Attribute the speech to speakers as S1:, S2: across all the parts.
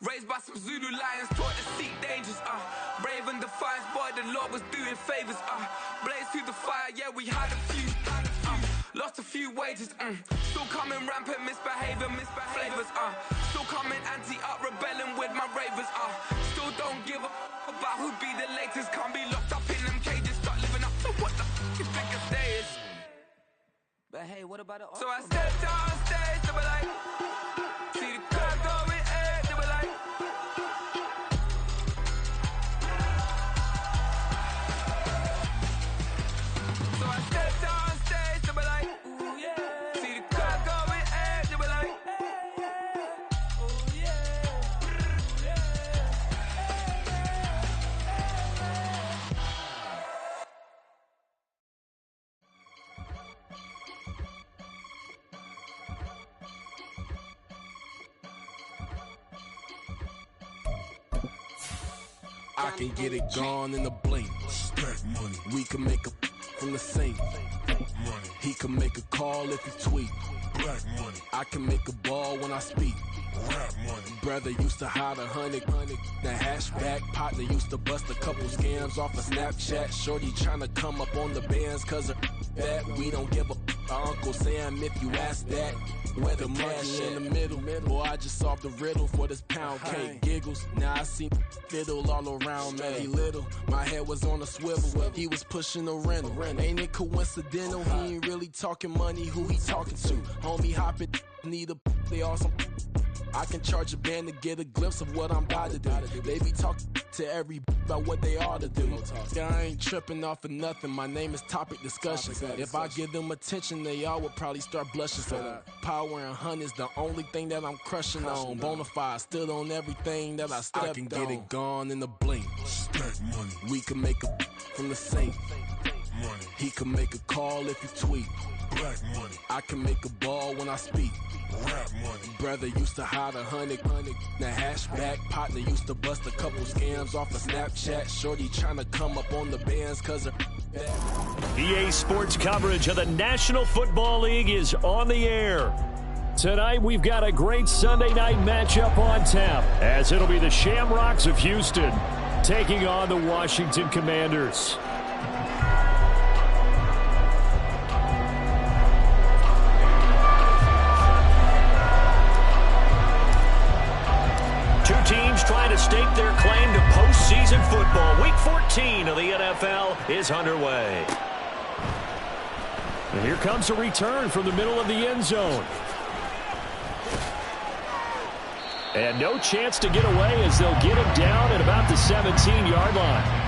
S1: Raised by some Zulu lions, taught to seek dangers, brave and defiant, boy, the Lord was doing favors, blaze through the fire, yeah, we had a few, lost a few wages, still coming rampant, misbehavior, flavors, still coming anti-up, rebelling with my ravers, still don't give up about who be the latest, can't be locked up in them cages, start living up to what the f*** you think a day is.
S2: But hey, what about it?
S1: So I stepped on stage, they were like, see the crowd going egg, they were like, so I stepped on stage, they were like, ooh yeah, see the crowd going egg, they were like, ooh yeah,
S3: I can get it gone in a blink.
S4: Stack money.
S3: We can make a from the sink.
S4: Money.
S3: He can make a call if he tweet.
S4: Black money.
S3: I can make a ball when I speak.
S4: Rap money.
S3: Brother used to hide 100. The hashback partner used to bust a couple scams off of Snapchat. Shorty tryna come up on the bands cause of that. We don't give a Uncle Sam if you ask that. Where the money in the middle. Boy, I just solved the riddle for this pound cake. Giggles, now I see fiddle all around me. He little, my head was on a swivel. He was pushing a rental. Ain't it coincidental? He ain't really talking money, who he talking to? Homie hopping, need a they awesome. I can charge a band to get a glimpse of what I'm about to do. They be talking to every about what they ought to do. I ain't tripping off of nothing. My name is Topic Discussion. If I give them attention, they all would probably start blushing. So power and hunt is the only thing that I'm crushing on. Bonafide stood on everything that I stepped on. I can get it gone in a blink.
S4: Stack money.
S3: We can make a from the sink.
S4: Money.
S3: He can make a call if he tweet.
S4: Black money.
S3: I can make a ball when I speak.
S4: Rap money.
S3: Brother used to hide 100. The hashback partner used to bust a couple scams off of Snapchat. Shorty tryna come up on the bands cause of
S5: EA Sports coverage of the National Football League is on the air. Tonight we've got a great Sunday night matchup on tap as it'll be the Shamrocks of Houston taking on the Washington Commanders. Teams trying to stake their claim to postseason football. Week 14 of the NFL is underway. And here comes a return from the middle of the end zone. And no chance to get away as they'll get him down at about the 17-yard line.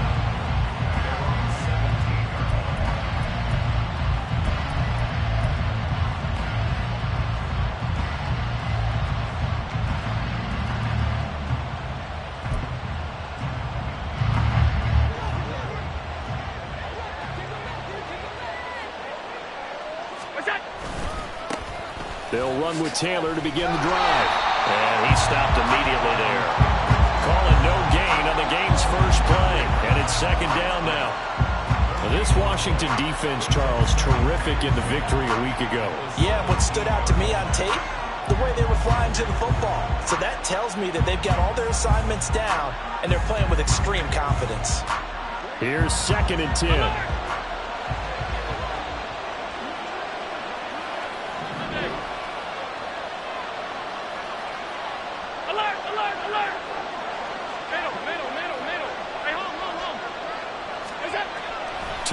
S5: They'll run with Taylor to begin the drive. And he stopped immediately there. Calling no gain on the game's first play. And it's second down now. Well, this Washington defense, Charles, terrific in the victory a week ago.
S6: Yeah, what stood out to me on tape, the way they were flying to the football. So that tells me that they've got all their assignments down, and they're playing with extreme confidence.
S5: Here's 2nd and 10.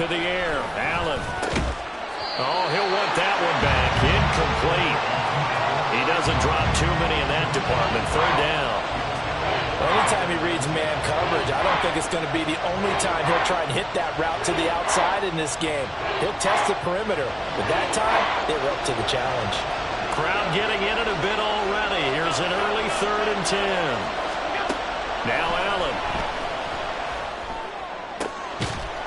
S5: To the air, Allen. Oh, he'll want that one back. Incomplete. He doesn't drop too many in that department. 3rd down.
S6: Well, anytime he reads man coverage, I don't think it's going to be the only time he'll try and hit that route to the outside in this game. He'll test the perimeter, but that time, they were up to the challenge.
S5: Crowd getting in it a bit already. Here's an early 3rd and 10. Now Allen.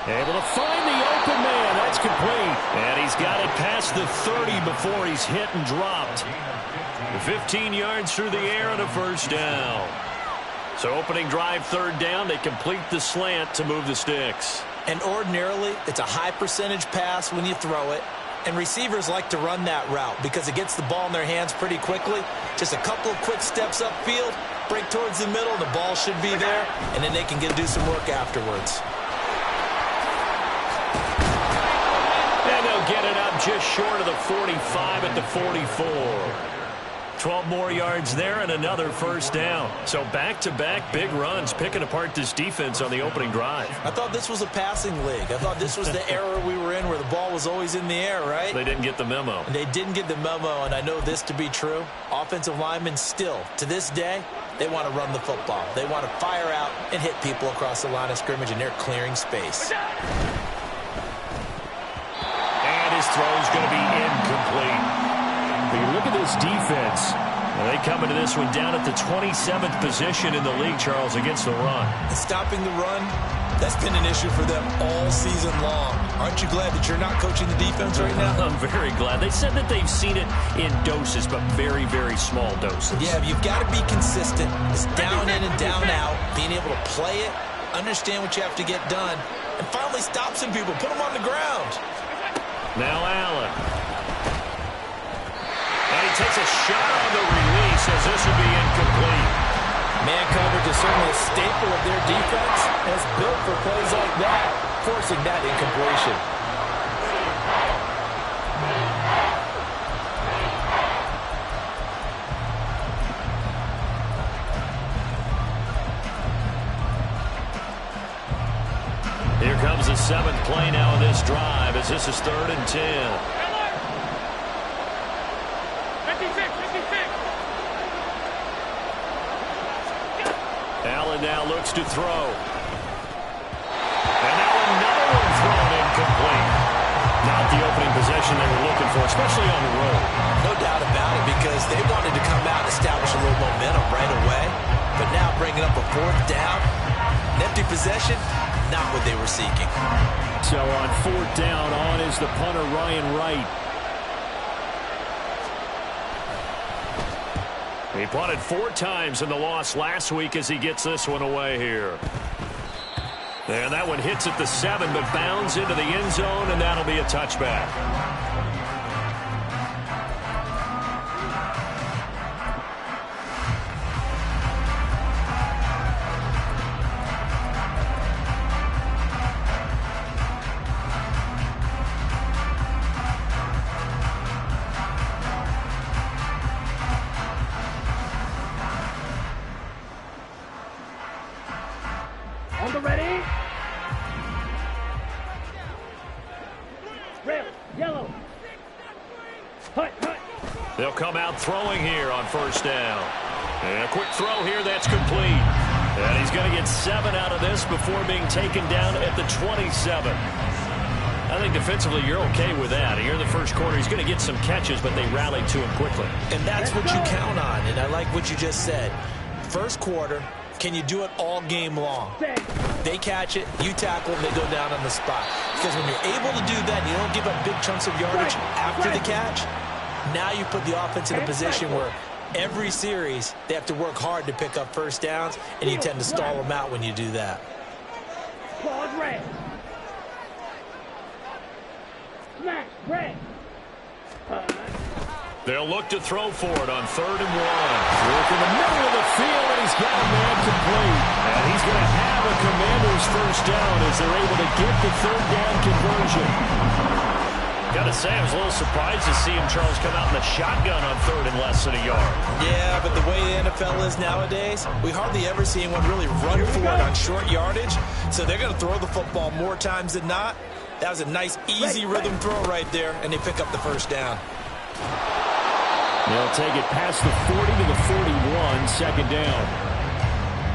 S5: Able to find the open man. That's complete. And he's got it past the 30 before he's hit and dropped. 15 yards through the air and a 1st down. So opening drive 3rd down, they complete the slant to move the sticks.
S6: And ordinarily, it's a high percentage pass when you throw it. And receivers like to run that route because it gets the ball in their hands pretty quickly. Just a couple of quick steps upfield, break towards the middle, the ball should be there, and then they can do some work afterwards.
S5: And they'll get it up just short of the 45 at the 44. 12 more yards there and another first down. So back-to-back big runs, picking apart this defense on the opening drive.
S6: I thought this was a passing league. I thought this was the era we were in where the ball was always in the air, right?
S5: They didn't get the memo.
S6: And they didn't get the memo, and I know this to be true. Offensive linemen still, to this day, they want to run the football. They want to fire out and hit people across the line of scrimmage, and they're clearing space.
S5: And his throw is going to be incomplete. But you look at this defense. They come into this one down at the 27th position in the league, Charles, against the run.
S6: And stopping the run, that's been an issue for them all season long. Aren't you glad that you're not coaching the defense right now?
S5: I'm very glad. They said that they've seen it in doses, but very, very small doses.
S6: Yeah, you've got to be consistent. It's down in and down out, being able to play it, understand what you have to get done, and finally stop some people, put them on the ground.
S5: Now Allen. And he takes a shot on the release as this will be incomplete.
S6: Man coverage is certainly a staple of their defense, and it's built for plays like that, forcing that incompletion.
S5: Here comes the 7th play now of this drive as this is 3rd and 10. Allen now looks to throw. And now another one thrown incomplete. Not the opening possession they were looking for, especially on the road.
S6: No doubt about it, because they wanted to come out and establish a little momentum right away. But now bringing up a 4th down, an empty possession, not what they were seeking.
S5: So on 4th down, on is the punter, Ryan Wright. He punted 4 times in the loss last week as he gets this one away here. And that one hits at the 7, but bounds into the end zone, and that'll be a touchback. They'll come out throwing here on 1st down. And a quick throw here, that's complete. And he's going to get 7 out of this before being taken down at the 27. I think defensively you're okay with that. Here in the first quarter, he's going to get some catches, but they rallied to him quickly.
S6: And that's what you count on, and I like what you just said. First quarter, can you do it all game long? They catch it, you tackle them, they go down on the spot. Because when you're able to do that, you don't give up big chunks of yardage after the catch, now you put the offense in a position where every series they have to work hard to pick up 1st downs, and you tend to stall them out when you do that.
S5: They'll look to throw for it on 3rd and 1. Work in the middle of the field, and he's got a man complete. And he's going to have a Commanders 1st down as they're able to get the 3rd down conversion. Got to say, I was a little surprised to see him, Charles, come out in the shotgun on 3rd and less than a yard.
S6: Yeah, but the way the NFL is nowadays, we hardly ever see anyone really run for it on short yardage. So they're going to throw the football more times than not. That was a nice, easy rhythm throw right there, and they pick up the 1st down.
S5: They'll take it past the 40 to the 41, 2nd down.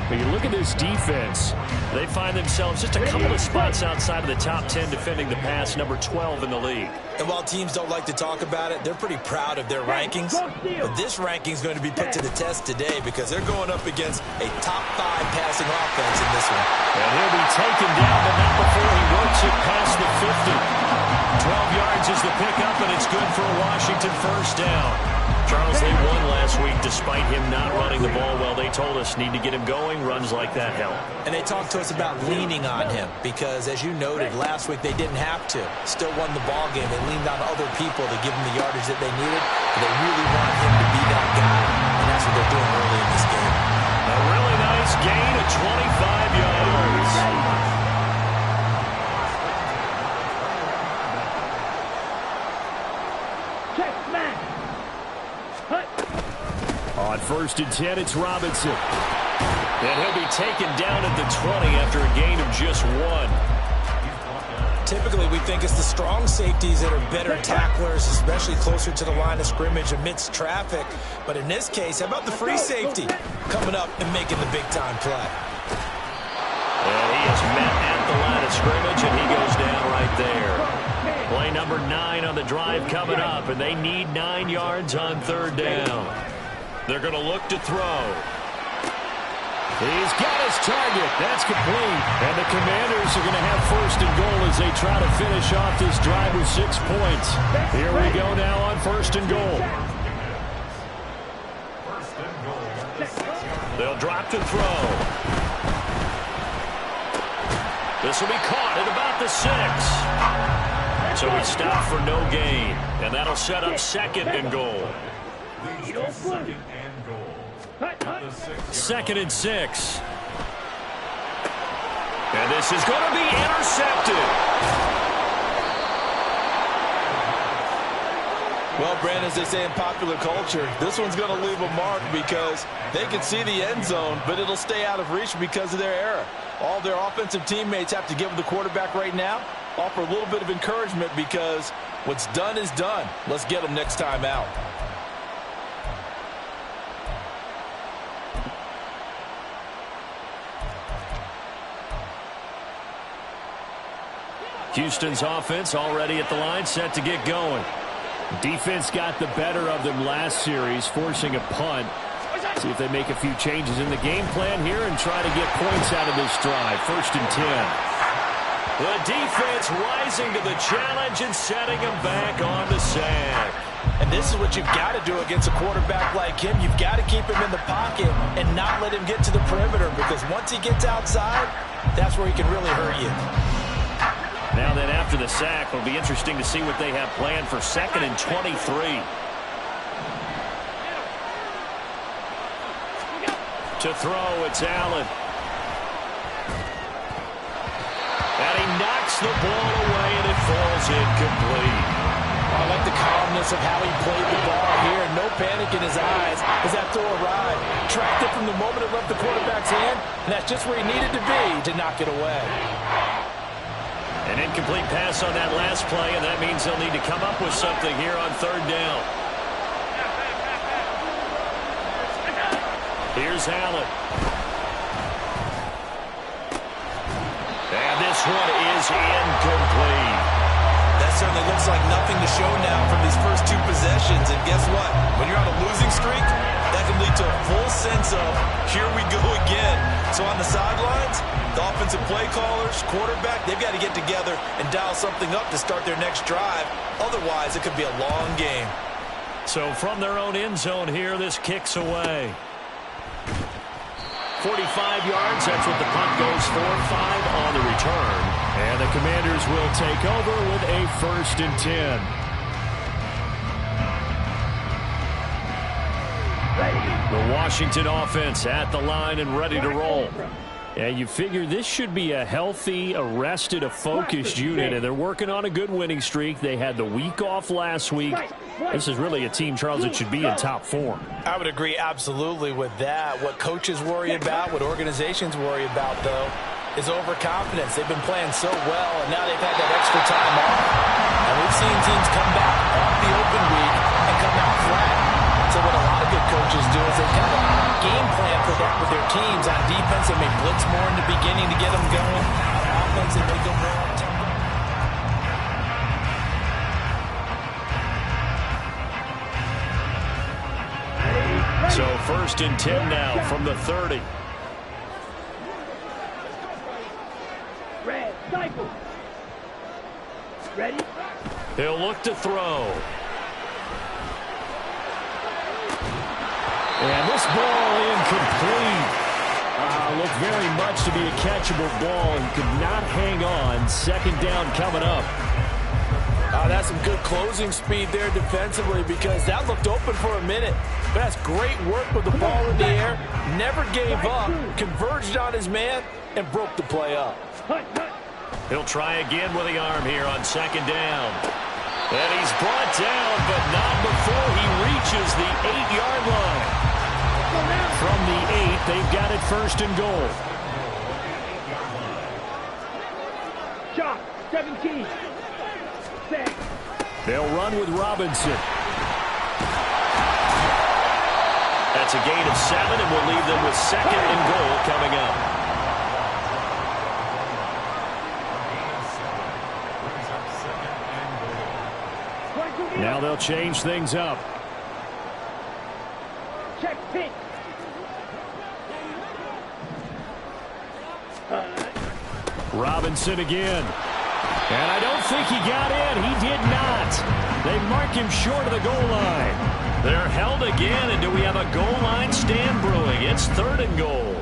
S5: But you look at this defense, they find themselves just a couple of spots outside of the top 10 defending the pass, number 12 in the league.
S6: And while teams don't like to talk about it, they're pretty proud of their rankings. But this ranking is going to be put to the test today because they're going up against a top 5 passing offense in this one.
S5: And he'll be taken down, but not before he works it past the 50. 12 yards is the pickup, and it's good for a Washington 1st down. Charles, they won last last week, despite him not running the ball well, they told us need to get him going. Runs like that help. And they talked to us about leaning on him because, as you noted, last week they didn't have to. Still won the ball game. They leaned on other people to give him the yardage that they needed. But they really want him to be that guy, and that's what they're doing early in this game. A really nice gain of 25 yards. On 1st and 10, it's Robinson. And he'll be taken down at the 20 after a gain of just 1.
S6: Typically, we think it's the strong safeties that are better tacklers, especially closer to the line of scrimmage amidst traffic. But in this case, how about the free safety coming up and making the big-time play?
S5: And he is met at the line of scrimmage, and he goes down right there. Play number 9 on the drive coming up, and they need 9 yards on 3rd down. They're going to look to throw. He's got his target. That's complete. And the Commanders are going to have 1st and goal as they try to finish off this drive with 6 points. Here we go now on 1st and goal. They'll drop to throw. This will be caught at about the 6. So he stopped for no gain. And that'll set up 2nd and goal. 2nd and 6. And this is going to be intercepted.
S7: Well, Brandon, as they say in popular culture, this one's going to leave a mark because they can see the end zone, but it'll stay out of reach because of their error. All their offensive teammates have to give the quarterback right now, offer a little bit of encouragement because what's done is done. Let's get them next time out.
S5: Houston's offense already at the line, set to get going. Defense got the better of them last series, forcing a punt. See if they make a few changes in the game plan here and try to get points out of this drive. 1st and 10. The defense rising to the challenge and setting him back on the sack.
S6: And this is what you've got to do against a quarterback like him. You've got to keep him in the pocket and not let him get to the perimeter, because once he gets outside, that's where he can really hurt you.
S5: Now then, after the sack, it'll be interesting to see what they have planned for 2nd and 23. To throw, it's Allen. And he knocks the ball away, and it falls incomplete.
S6: I like the calmness of how he played the ball here. No panic in his eyes as that throw arrived. Tracked it from the moment it left the quarterback's hand, and that's just where he needed to be to knock it away.
S5: An incomplete pass on that last play, and that means they'll need to come up with something here on 3rd down. Here's Allen. And this one is incomplete.
S6: That certainly looks like nothing to show now from these first 2 possessions. And guess what? When you're on a losing streak, that can lead to a full sense of, here we go again. So on the sidelines, the offensive play callers, quarterback, they've got to get together and dial something up to start their next drive. Otherwise, it could be a long game.
S5: So from their own end zone here, this kicks away. 45 yards, that's what the punt goes for. 5 on the return. And the Commanders will take over with a 1st and 10. The Washington offense at the line and ready to roll. And you figure this should be a healthy, arrested, a focused unit, and they're working on a good winning streak. They had the week off last week. This is really a team, Charles, that should be in top form.
S6: I would agree absolutely with that. What coaches worry about, what organizations worry about, though, is overconfidence. They've been playing so well, and now they've had that extra time off. And we've seen teams come back off the open week and come out flat. So what a lot of good coaches do is they kind of game plan for that with their teams. On defense, they may blitz more in the beginning to get them going. On offense, they may go more on tempo.
S5: So 1st and 10 now from the 30.
S8: Red, cycle. Ready?
S5: He'll look to throw. this ball incomplete. Looked very much to be a catchable ball and could not hang on. Second down coming up.
S6: That's some good closing speed there defensively because that looked open for a minute. But that's great work with the ball in the air. Never gave up, converged on his man, and broke the play up.
S5: He'll try again with the arm here on second down. And he's brought down, but not before he reaches the 8-yard line. From the 8, they've got it first and goal.
S8: Shot, 17. Set.
S5: They'll run with Robinson. That's a gain of 7, and we'll leave them with second and goal coming up. Now they'll change things up.
S8: Check pitch.
S5: Robinson again. And I don't think he got in. He did not. They mark him short of the goal line. They're held again, and do we have a goal line stand brewing? It's third and goal.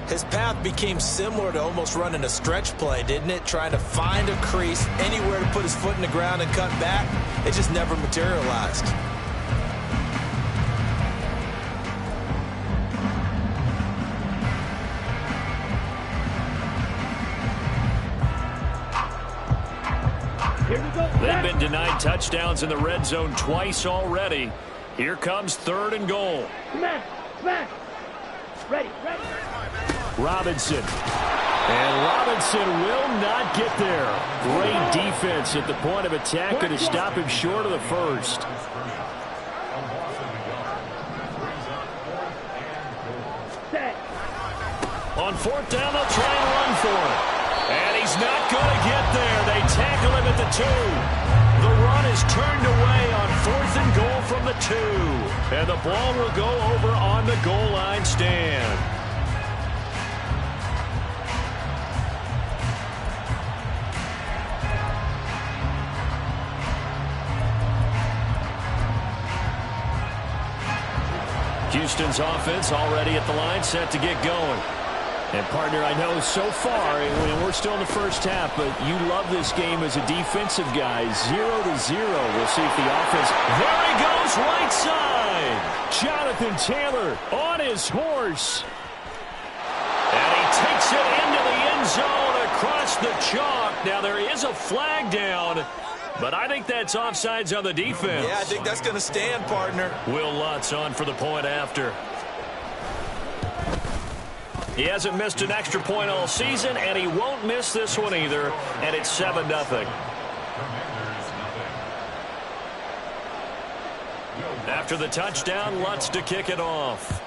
S6: His path became similar to almost running a stretch play, didn't it? Trying to find a crease, anywhere to put his foot in the ground and cut back. It just never materialized.
S8: Here we go.
S5: They've been denied touchdowns in the red zone twice already. Here comes third and goal.
S8: Smash, smash. Ready, ready.
S5: Robinson. And Robinson will not get there. Great defense at the point of attack to stop him short of the first.
S8: Set.
S5: On fourth down, they'll try and run for it. And he's not going to get there. They tackle him at the 2. The run is turned away on fourth and goal from the 2. And the ball will go over on the goal line stand. Houston's offense already at the line, set to get going. And, partner, I know so far, we're still in the first half, but you love this game as a defensive guy. 0-0. We'll see if the offense... There he goes, right side. Jonathan Taylor on his horse. And he takes it into the end zone across the chalk. Now, there is a flag down, but I think that's offsides on the defense.
S6: Yeah, I think that's going to stand, partner.
S5: Will Lutz on for the point after. He hasn't missed an extra point all season, and he won't miss this one either, and it's 7-0. After the touchdown, Lutz to kick it off.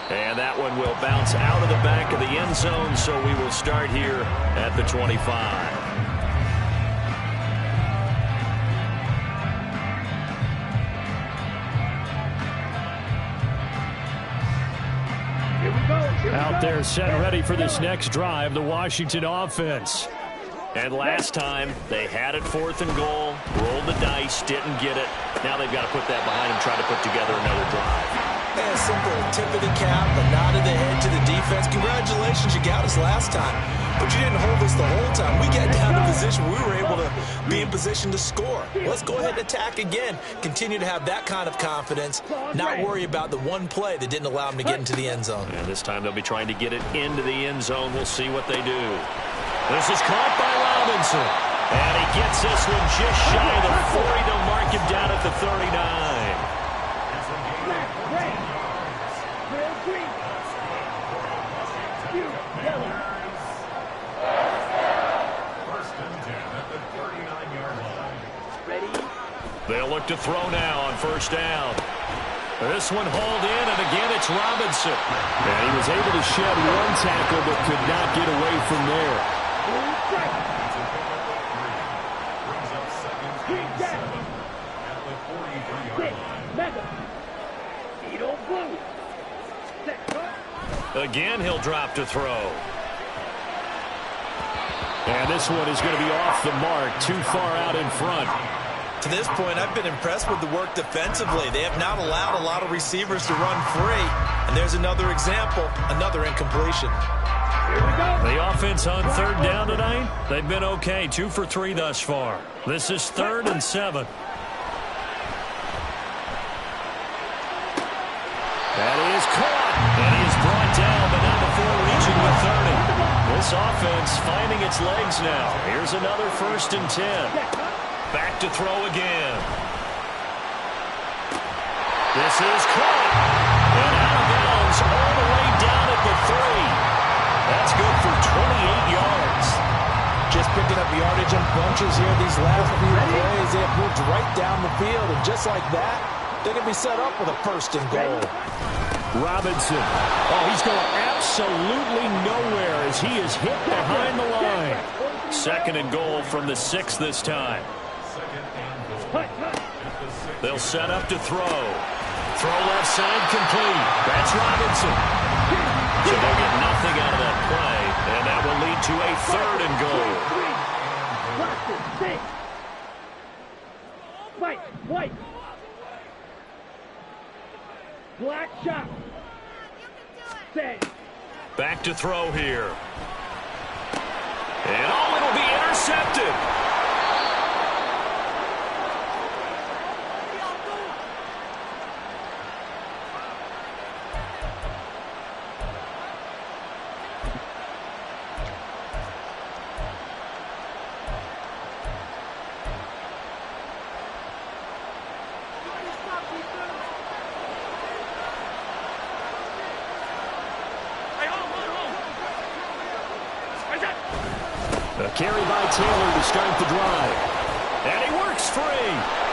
S5: And that one will bounce out of the back of the end zone, so we will start here at the 25. Out there set ready for this next drive, the Washington offense. And last time, they had it fourth and goal, rolled the dice, didn't get it. Now they've got to put that behind them, try to put together another drive.
S6: Yeah, simple tip of the cap, a nod of the head to the defense. Congratulations, you got us last time. But you didn't hold us the whole time. We got down to position. We were able to be in position to score. Let's go ahead and attack again. Continue to have that kind of confidence. Not worry about the one play that didn't allow them to get into the end zone.
S5: And this time they'll be trying to get it into the end zone. We'll see what they do. This is caught by Robinson. And he gets this one just shy of the 40. They'll mark him down at the 39. They'll look to throw now on first down. This one hauled in, and again it's Robinson. And he was able to shed one tackle, but could not get away from there. Again, he'll drop to throw. And this one is going to be off the mark, too far out in front.
S6: To this point, I've been impressed with the work defensively. They have not allowed a lot of receivers to run free. And there's another example, another incompletion.
S5: The offense on third down tonight, they've been okay, 2 for 3 thus far. This is 3rd and 7. That is caught, and he is brought down, but not before reaching the 30. This offense finding its legs now. Here's another 1st and 10. Back to throw again. This is caught, and out of bounds all the way down at the 3. That's good for 28 yards.
S6: Just picking up yardage in bunches here. These last few plays, they have moved right down the field. And just like that, they can be set up with a 1st and goal.
S5: Robinson. Oh, he's going absolutely nowhere as he is hit behind the line. 2nd and goal from the 6 this time. They'll set up to throw. Throw left side complete. That's Robinson. So they'll get nothing out of that play, and that will lead to a 3rd and goal.
S8: White. Black shot.
S5: Back to throw here. And oh, it'll be intercepted. A carry by Taylor to start the drive. And he works free.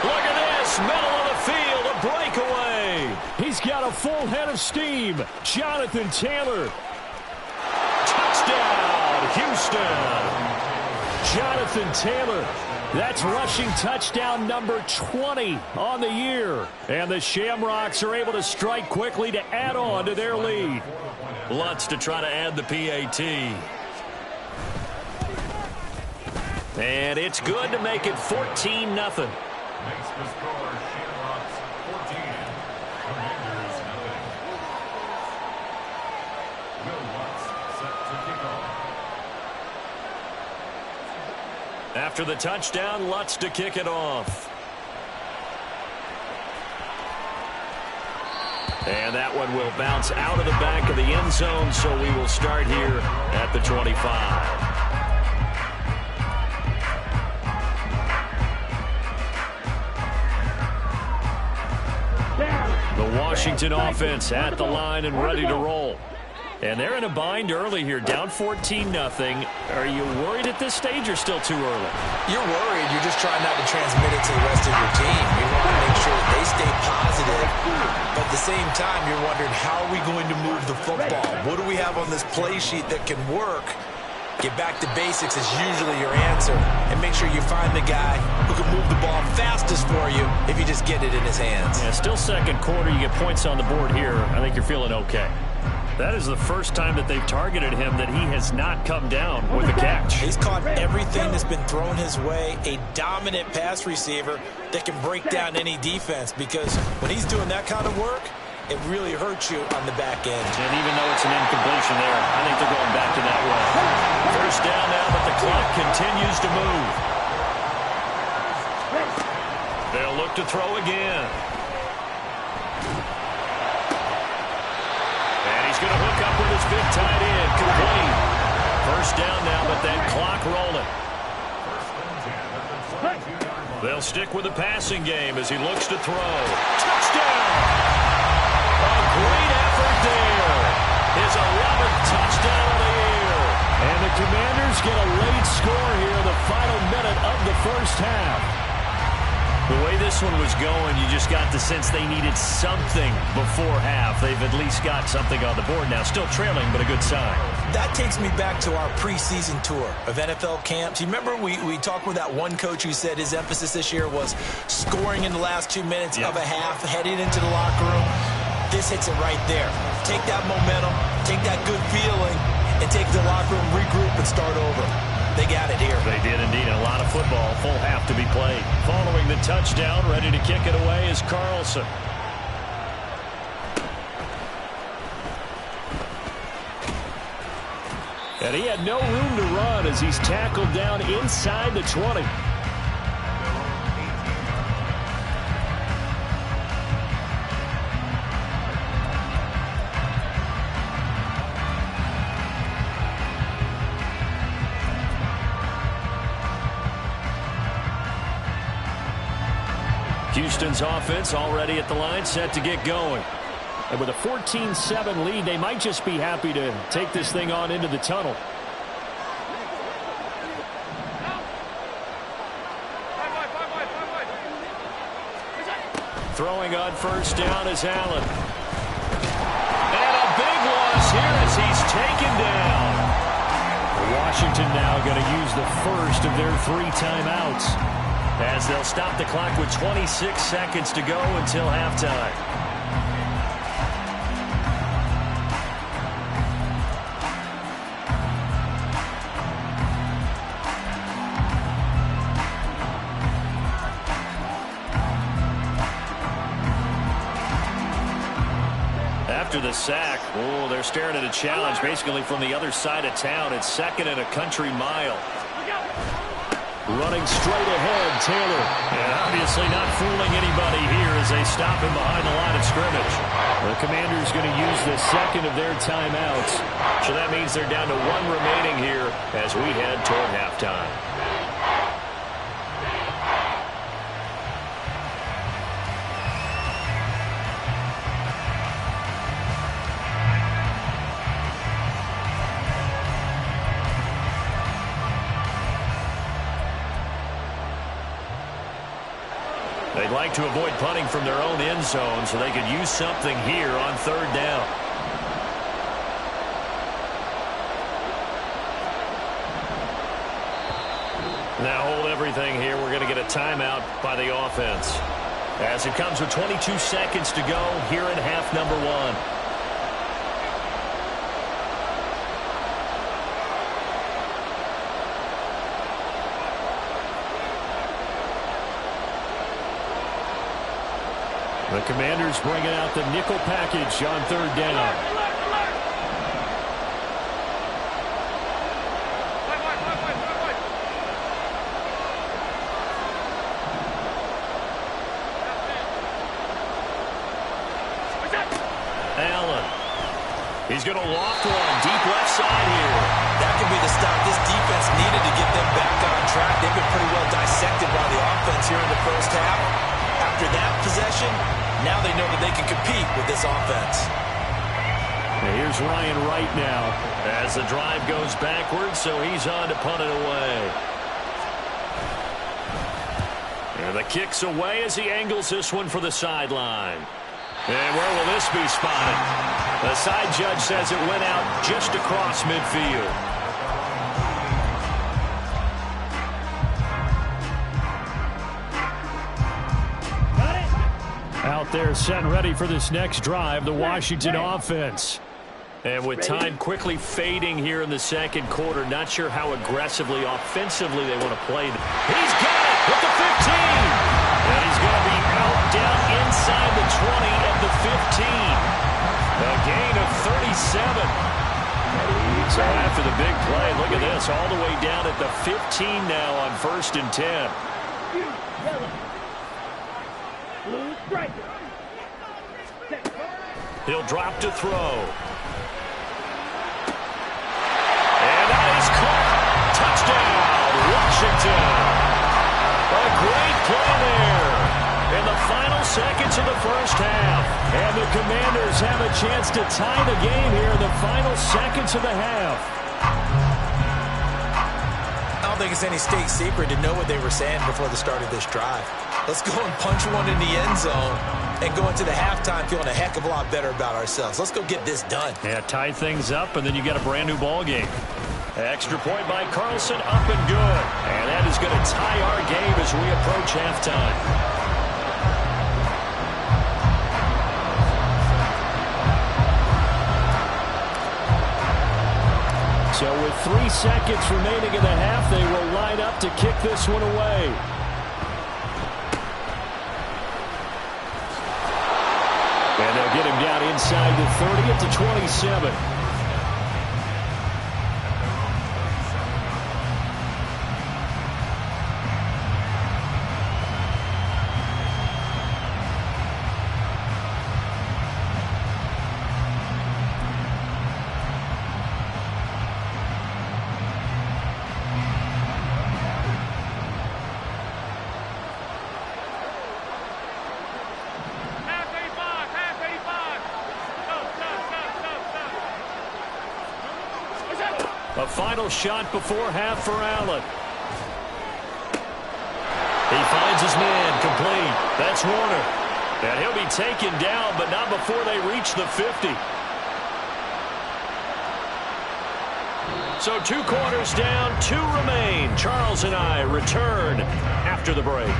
S5: Look at this. Middle of the field. A breakaway. He's got a full head of steam. Jonathan Taylor. Touchdown, Houston. Jonathan Taylor. That's rushing touchdown number 20 on the year. And the Shamrocks are able to strike quickly to add on to their lead. Lutz to try to add the PAT. And it's good to make it 14-0.
S9: Makes the score Shamrocks 14, Commanders 0. Will Lutz set to kick off.
S5: After the touchdown, Lutz to kick it off. And that one will bounce out of the back of the end zone, so we will start here at the 25. The Washington offense at the line and ready to roll. And they're in a bind early here, down 14-0. Are you worried at this stage or still too early?
S6: You're worried. You're just trying not to transmit it to the rest of your team. You want to make sure that they stay positive. But at the same time, you're wondering, how are we going to move the football? What do we have on this play sheet that can work? Get back to basics is usually your answer. And make sure you find the guy who can move the ball fastest for you if you just get it in his hands.
S5: Yeah, still second quarter. You get points on the board here. I think you're feeling okay. That is the first time that they've targeted him that he has not come down with a catch.
S6: He's caught everything that's been thrown his way. A dominant pass receiver that can break down any defense, because when he's doing that kind of work, it really hurts you on the back end.
S5: And even though it's an incompletion there, I think they're going back to that way. First down now, but the clock continues to move. They'll look to throw again. And he's going to hook up with his big tight end. Complete. First down now, but that clock rolling. They'll stick with the passing game as he looks to throw. Touchdown! A great effort there. His 11th touchdown of the year. And the Commanders get a late score here in the final minute of the first half. The way this one was going, you just got the sense they needed something before half. They've at least got something on the board now. Still trailing, but a good sign.
S6: That takes me back to our preseason tour of NFL camps. You remember we talked with that one coach who said his emphasis this year was scoring in the last 2 minutes of a half, heading into the locker room. This hits it right there. Take that momentum, take that good feeling, and take the locker room, regroup, and start over. They got it here.
S5: They did indeed. A lot of football. Full half to be played. Following the touchdown, ready to kick it away is Carlson. And he had no room to run as he's tackled down inside the 20. Houston's offense already at the line, set to get going. And with a 14-7 lead, they might just be happy to take this thing on into the tunnel. Throwing on first down is Allen. And a big loss here as he's taken down. Washington now going to use the first of their 3 timeouts, as they'll stop the clock with 26 seconds to go until halftime. After the sack, they're staring at a challenge basically from the other side of town. It's 2nd and a country mile. Running straight ahead, Taylor. And obviously not fooling anybody here as they stop him behind the line of scrimmage. The Commanders going to use the 2nd of their timeouts. So that means they're down to 1 remaining here as we head toward halftime. They'd like to avoid punting from their own end zone so they could use something here on 3rd down. Now hold everything here. We're going to get a timeout by the offense, as it comes with 22 seconds to go here in half number 1. The Commanders bringing out the nickel package on 3rd down. Allen. He's going to loft one deep left side here.
S6: That could be the stop this defense needed to get them back on track. They've been pretty well dissected by the offense here in the first half. After that possession, now they know that they can compete with this offense.
S5: And here's Ryan Wright now as the drive goes backwards, so he's on to punt it away. And the kick's away as he angles this one for the sideline. And where will this be spotted? The side judge says it went out just across midfield. Out there set and ready for this next drive, the Washington offense. And with time quickly fading here in the 2nd quarter, not sure how aggressively, offensively they want to play. He's got it with the 15. And he's going to be out down inside the 20 at the 15. A gain of 37. So after the big play, look at this, all the way down at the 15 now on 1st and 10. He'll drop to throw. And that is caught. Touchdown, Washington. A great play there in the final seconds of the first half. And the Commanders have a chance to tie the game here in the final seconds of the half.
S6: I don't think it's any state secret to know what they were saying before the start of this drive. Let's go and punch one in the end zone and go into the halftime feeling a heck of a lot better about ourselves. Let's go get this done.
S5: Yeah, tie things up, and then you got a brand new ball game. Extra point by Carlson, up and good. And that is going to tie our game as we approach halftime. So with 3 seconds remaining in the half, they will line up to kick this one away. And they'll get him down inside the 30 at the 27. A final shot before half for Allen. He finds his man complete. That's Warner. And he'll be taken down, but not before they reach the 50. So 2 quarters down, 2 remain. Charles and I return after the break.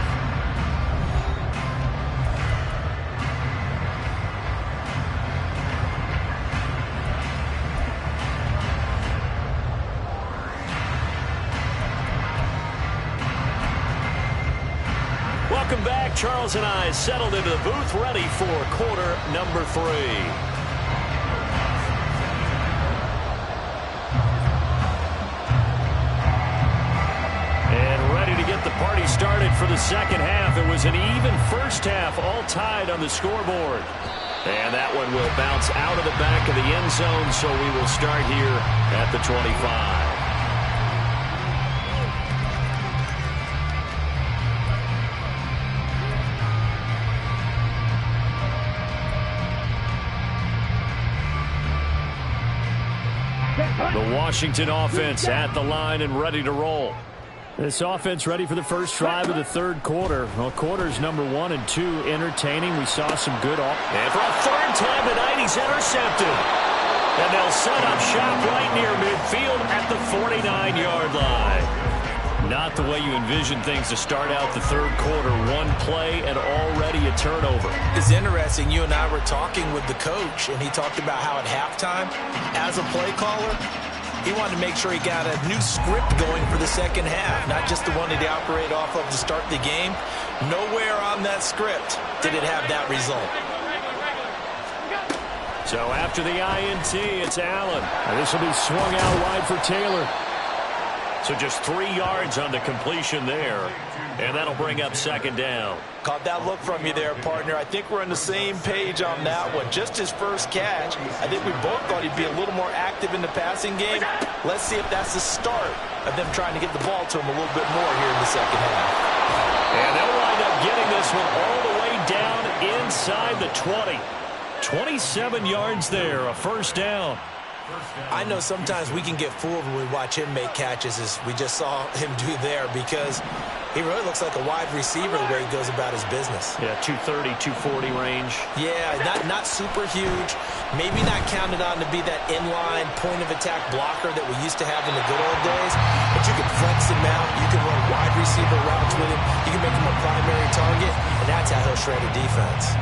S5: Welcome back. Charles and I settled into the booth, ready for quarter number 3. And ready to get the party started for the second half. It was an even first half, all tied on the scoreboard. And that one will bounce out of the back of the end zone, so we will start here at the 25. The Washington offense at the line and ready to roll. This offense ready for the first drive of the third quarter. Well, quarters number 1 and 2 entertaining. We saw some good and for a third time tonight, he's intercepted. And they'll set up shop right near midfield at the 49-yard line. Not the way you envision things to start out the third quarter. 1 play and already a turnover.
S6: It's interesting. You and I were talking with the coach, and he talked about how at halftime, as a play caller, he wanted to make sure he got a new script going for the second half, not just the one that he operated off of to start the game. Nowhere on that script did it have that result.
S5: So after the INT, it's Allen. And this will be swung out wide for Taylor. So just 3 yards on the completion there. And that'll bring up second down.
S6: Caught that look from you there, partner. I think we're on the same page on that one. Just his first catch. I think we both thought he'd be a little more active in the passing game. Let's see if that's the start of them trying to get the ball to him a little bit more here in the second half.
S5: And they'll wind up getting this one all the way down inside the 20. 27 yards there, a first down.
S6: I know sometimes we can get fooled when we watch him make catches, as we just saw him do there, because he really looks like a wide receiver the way he goes about his business.
S5: Yeah, 230, 240 range.
S6: Yeah, not super huge. Maybe not counted on to be that inline point-of-attack blocker that we used to have in the good old days, but you can flex him out. You can run wide receiver routes with him. You can make him a primary target, and that's how he'll shred a defense.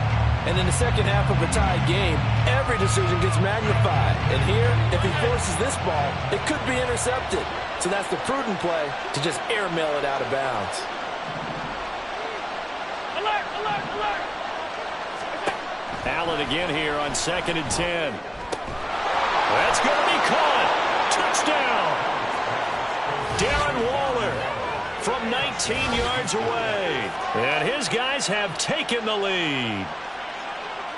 S10: And in the second half of a tied game, every decision gets magnified. And here, if he forces this ball, it could be intercepted. So that's the prudent play to just airmail it out of bounds.
S8: Alert, alert, alert!
S5: Allen again here on 2nd and 10. That's going to be caught. Touchdown. Darren Waller from 19 yards away. And his guys have taken the lead.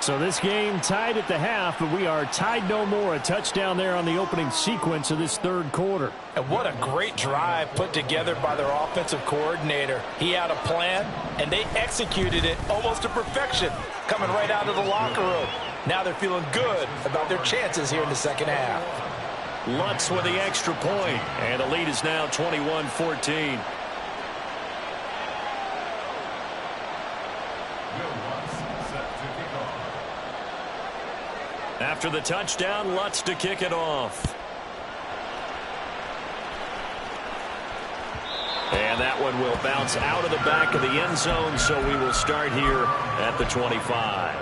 S5: So this game tied at the half, but we are tied no more. A touchdown there on the opening sequence of this third quarter.
S6: And what a great drive put together by their offensive coordinator. He had a plan, and they executed it almost to perfection, coming right out of the locker room. Now they're feeling good about their chances here in the second half.
S5: Lutz with the extra point, and the lead is now 21-14. After the touchdown, Lutz to kick it off. And that one will bounce out of the back of the end zone, so we will start here at the 25.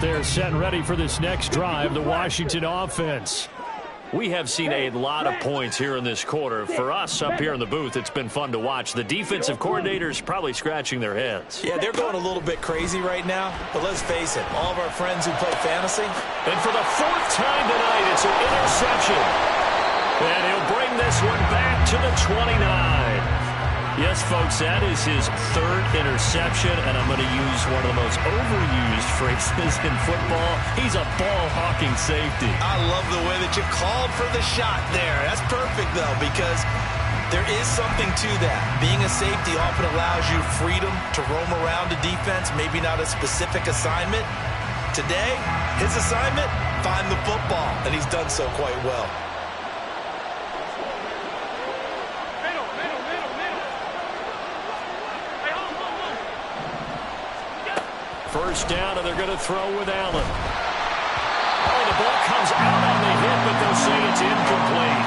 S5: They're set and ready for this next drive, the Washington offense. We have seen a lot of points here in this quarter. For us up here in the booth, it's been fun to watch. The defensive coordinators probably scratching their heads.
S6: Yeah, they're going a little bit crazy right now. But let's face it, all of our friends who play fantasy.
S5: And for the 4th time tonight, it's an interception. And he'll bring this one back to the 29. Yes, folks, that is his 3rd interception, and I'm going to use one of the most overused phrases in football. He's a ball-hawking safety.
S6: I love the way that you called for the shot there. That's perfect, though, because there is something to that. Being a safety often allows you freedom to roam around the defense, maybe not a specific assignment. Today, his assignment, find the football, and he's done so quite well.
S5: First down, and they're going to throw with Allen. Oh, the ball comes out on the hit, but they'll say it's incomplete.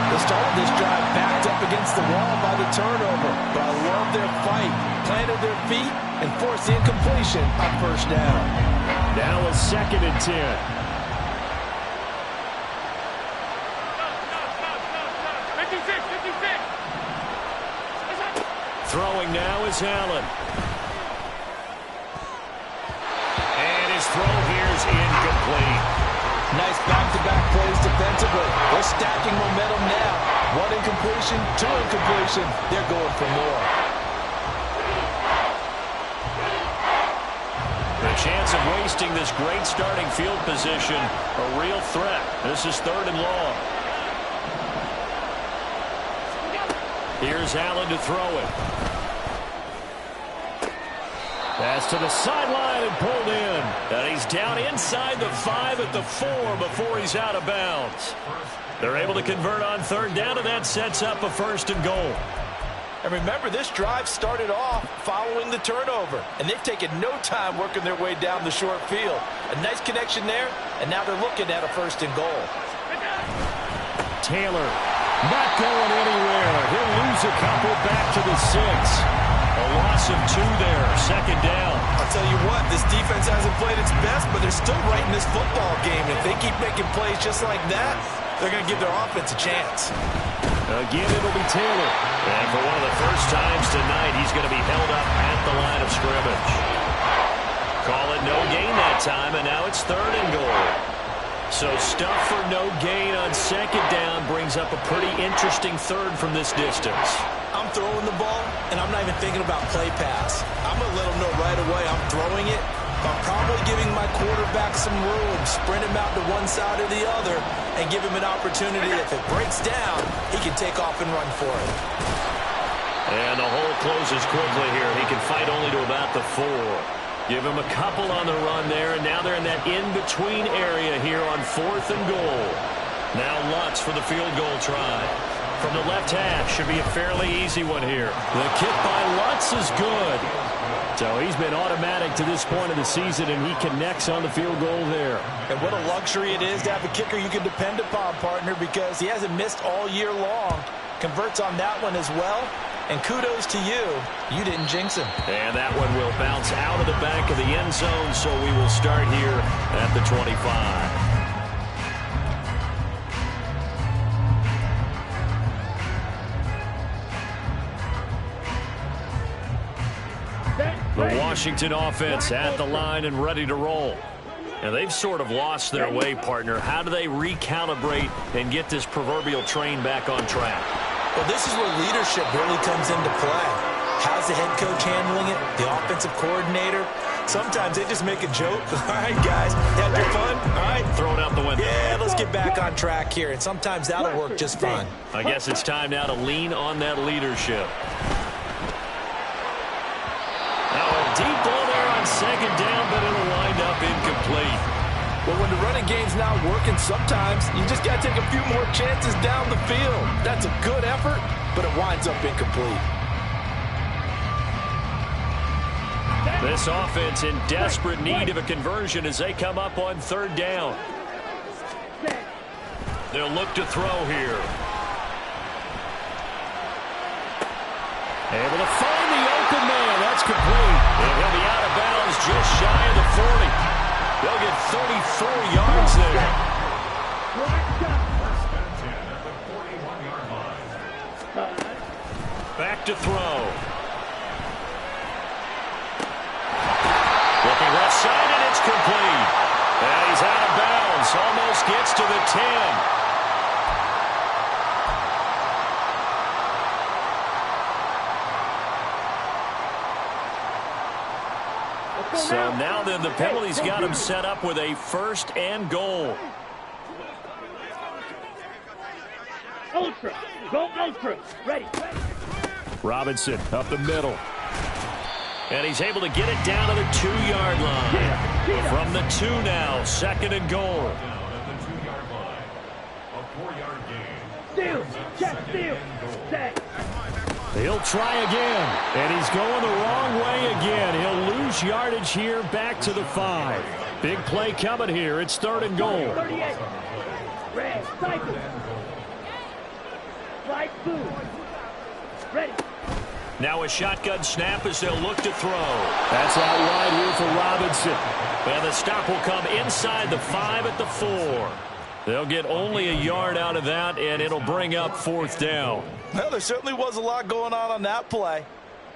S6: They started this drive backed up against the wall by the turnover, but I love their fight. Planted their feet and forced the incompletion on first down.
S5: Now a 2nd and 10. Throwing now is Allen. Throw here is incomplete.
S6: Nice back-to-back plays defensively. They're stacking momentum now. 1 incompletion, 2 incompletion. They're going for more.
S5: The chance of wasting this great starting field position, a real threat. This is 3rd and long. Here's Allen to throw it. Pass to the sideline and pulled in. And he's down inside the 5 at the 4 before he's out of bounds. They're able to convert on 3rd down, and that sets up a 1st and goal.
S6: And remember, this drive started off following the turnover. And they've taken no time working their way down the short field. A nice connection there, and now they're looking at a 1st and goal.
S5: Taylor not going anywhere. He'll lose a couple back to the 6. A loss of 2 there, 2nd down.
S6: I'll tell you what, this defense hasn't played its best, but they're still right in this football game. If they keep making plays just like that, they're going to give their offense a chance.
S5: Again, it'll be Taylor. And for one of the first times tonight, he's going to be held up at the line of scrimmage. Call it no gain that time, and now it's 3rd and goal. So stuff for no gain on 2nd down brings up a pretty interesting 3rd from this distance.
S6: I'm throwing the ball, and I'm not even thinking about play pass. I'm going to let them know right away I'm throwing it. I'm probably giving my quarterback some room, sprint him out to one side or the other, and give him an opportunity. If it breaks down, he can take off and run for it.
S5: And the hole closes quickly here. He can fight only to about the 4. Give him a couple on the run there, and now they're in that in-between area here on 4th and goal. Now Lutz for the field goal try. From the left hash, should be a fairly easy one here. The kick by Lutz is good. So he's been automatic to this point of the season, and he connects on the field goal there.
S6: And what a luxury it is to have a kicker you can depend upon, partner, because he hasn't missed all year long. Converts on that one as well. And kudos to you. You didn't jinx him.
S5: And that one will bounce out of the back of the end zone, so we will start here at the 25. The Washington offense at the line and ready to roll. And they've sort of lost their way, partner. How do they recalibrate and get this proverbial train back on track?
S6: Well, this is where leadership really comes into play. How's the head coach handling it? The offensive coordinator? Sometimes they just make a joke. All right, guys, had your fun? All right.
S5: Throw it out the window.
S6: Yeah, let's get back on track here. And sometimes that'll work just fine.
S5: I guess it's time now to lean on that leadership. Now a deep ball there on 2nd down, but it'll wind up incomplete.
S6: Well, when the running game's not working, sometimes you just got to take a few more chances down the field. That's a good effort, but it winds up incomplete.
S5: This offense in desperate need of a conversion as they come up on 3rd down. They'll look to throw here. Able to find the open man. That's complete. And he'll be out of bounds just shy of the 40. They'll get 34 yards there. Back to throw. Looking left side, and it's complete. And he's out of bounds. Almost gets to the 10. So now then the penalty's got him set up with a 1st and goal.
S8: Ultra. Go ultra. Ready.
S5: Robinson up the middle. And he's able to get it down to the 2-yard line. From the 2 now, 2nd and goal.
S8: Steal. Check steal. Set.
S5: He'll try again, and he's going the wrong way again. He'll lose yardage here, back to the 5. Big play coming here. It's 3rd and goal.
S8: 38. Red. Cycle. Right boot. Ready.
S5: Now a shotgun snap as they'll look to throw. That's out wide here for Robinson. And the stop will come inside the 5 at the 4. They'll get only a yard out of that, and it'll bring up 4th down.
S7: Well, there certainly was a lot going on that play.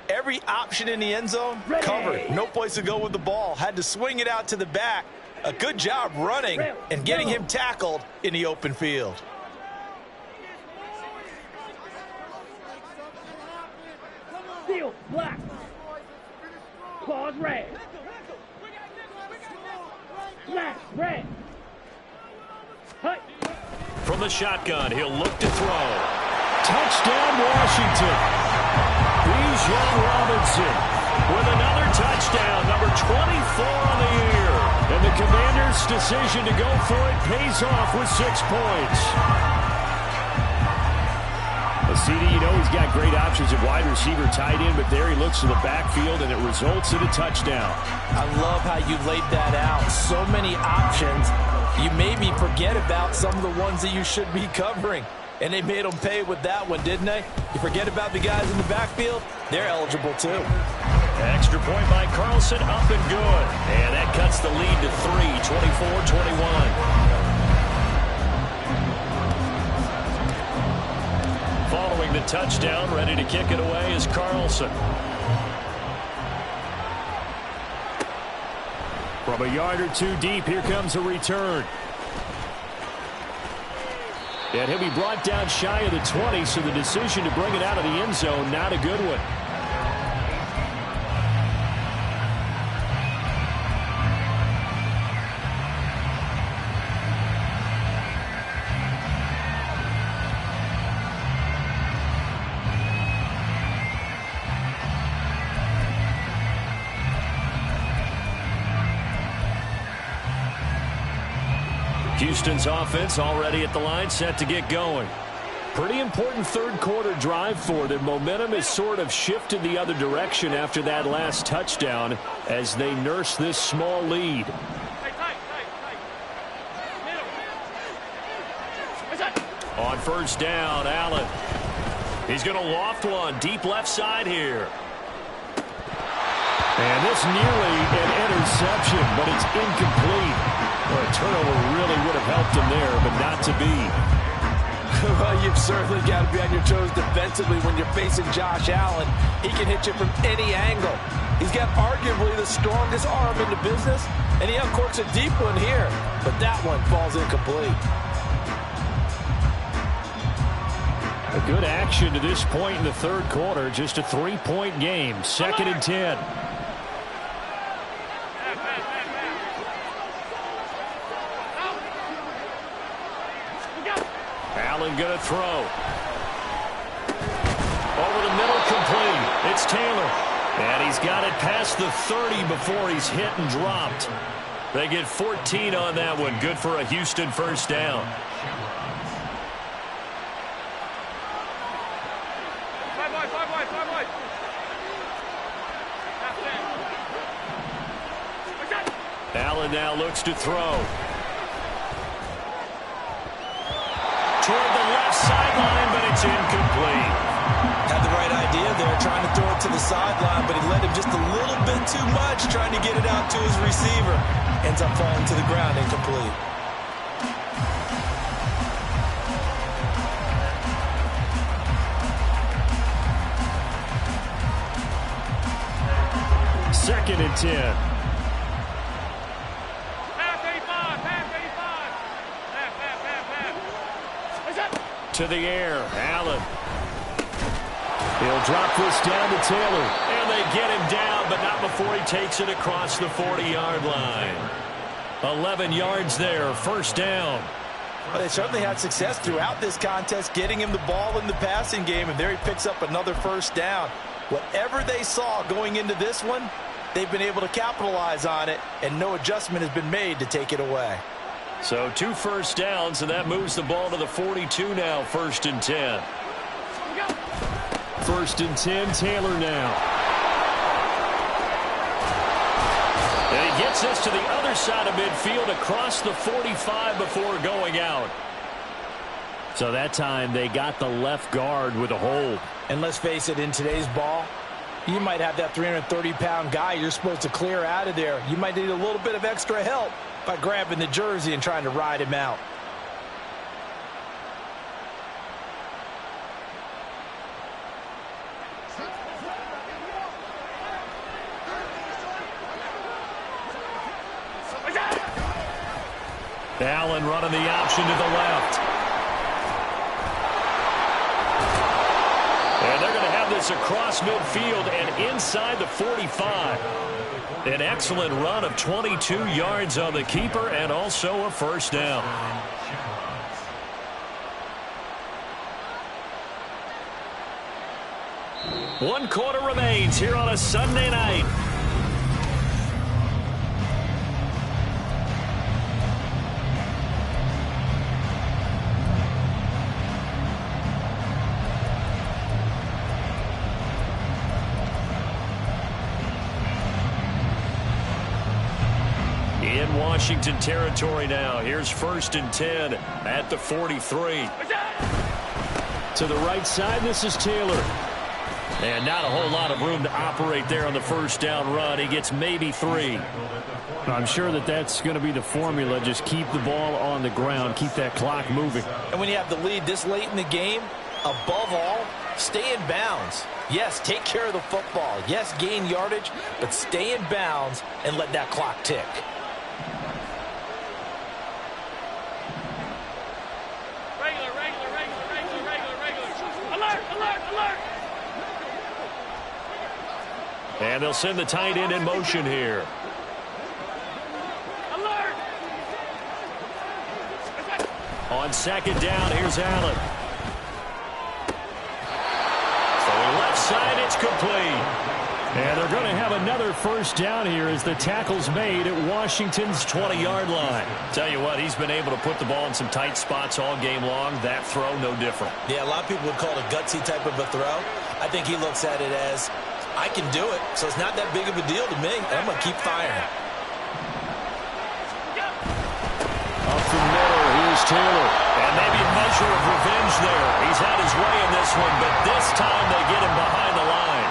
S7: Every option in the end zone covered. No place to go with the ball. Had to swing it out to the back. A good job running and getting him tackled in the open field.
S8: Steal. Black. Claws red. Slash red.
S5: From the shotgun, he'll look to throw. Touchdown, Washington. Bijan Robinson with another touchdown, number 24 on the year. And the Commanders' decision to go for it pays off with 6 points. CD, you know he's got great options at wide receiver, tight end, but there he looks to the backfield, and it results in a touchdown.
S6: I love how you laid that out. So many options. You maybe forget about some of the ones that you should be covering. And they made them pay with that one, didn't they? You forget about the guys in the backfield, they're eligible too.
S5: Extra point by Carlson, up and good. And that cuts the lead to 3, 24-21. Following the touchdown, ready to kick it away is Carlson. From a yard or 2 deep, here comes a return. And he'll be brought down shy of the 20, so the decision to bring it out of the end zone, not a good one. Houston's offense already at the line, set to get going. Pretty important 3rd quarter drive for them. Momentum has sort of shifted the other direction after that last touchdown as they nurse this small lead. On 1st down, Allen. He's going to loft one deep left side here. And this nearly an interception, but it's incomplete. Well, a turnover really would have helped him there, but not to be.
S6: Well, you've certainly got to be on your toes defensively when you're facing Josh Allen. He can hit you from any angle. He's got arguably the strongest arm in the business, and he uncorks a deep one here, but that one falls incomplete.
S5: A good action to this point in the 3rd quarter. Just a 3-point game. 2nd and 10. Allen going to throw. Over the middle, complete. It's Taylor. And he's got it past the 30 before he's hit and dropped. They get 14 on that one. Good for a Houston 1st down. Allen now looks to throw. Toward the left sideline, but it's incomplete.
S6: Had the right idea there, trying to throw it to the sideline, but he led him just a little bit too much, trying to get it out to his receiver. Ends up falling to the ground, incomplete.
S5: Second and 10.
S8: Pass 85, pass 85.
S5: To the air, Allen. He'll drop this down to Taylor. And they get him down, but not before he takes it across the 40-yard line. 11 yards there, first down.
S6: Well, they certainly had success throughout this contest, getting him the ball in the passing game, and there he picks up another first down. Whatever they saw going into this one, they've been able to capitalize on it, and no adjustment has been made to take it away.
S5: So 2 first downs, and that moves the ball to the 42 now, first and 10. First and 10, Taylor now. And he gets this to the other side of midfield across the 45 before going out. So that time they got the left guard with a hold.
S6: And let's face it, in today's ball, you might have that 330-pound guy you're supposed to clear out of there. You might need a little bit of extra help by grabbing the jersey and trying to ride him out.
S5: Allen running the option to the left. And they're going to have this across midfield and inside the 45. An excellent run of 22 yards on the keeper and also a first down. One quarter remains here on a Sunday night. In Washington territory now. Here's first and 10 at the 43. To the right side, this is Taylor. And not a whole lot of room to operate there on the first down run. He gets maybe 3. I'm sure that that's going to be the formula. Just keep the ball on the ground. Keep that clock moving.
S6: And when you have the lead this late in the game, above all, stay in bounds. Yes, take care of the football. Yes, gain yardage, but stay in bounds and let that clock tick.
S5: And they'll send the tight end in motion here.
S8: Alert!
S5: On second down, here's Allen. So left side, it's complete. And they're going to have another first down here as the tackle's made at Washington's 20-yard line. Tell you what, he's been able to put the ball in some tight spots all game long. That throw, no different.
S6: Yeah, a lot of people would call it a gutsy type of a throw. I think he looks at it as, I can do it, so it's not that big of a deal to me, and I'm going to keep firing.
S5: Up the middle, here's Taylor. And maybe a measure of revenge there. He's had his way in this one, but this time they get him behind the line.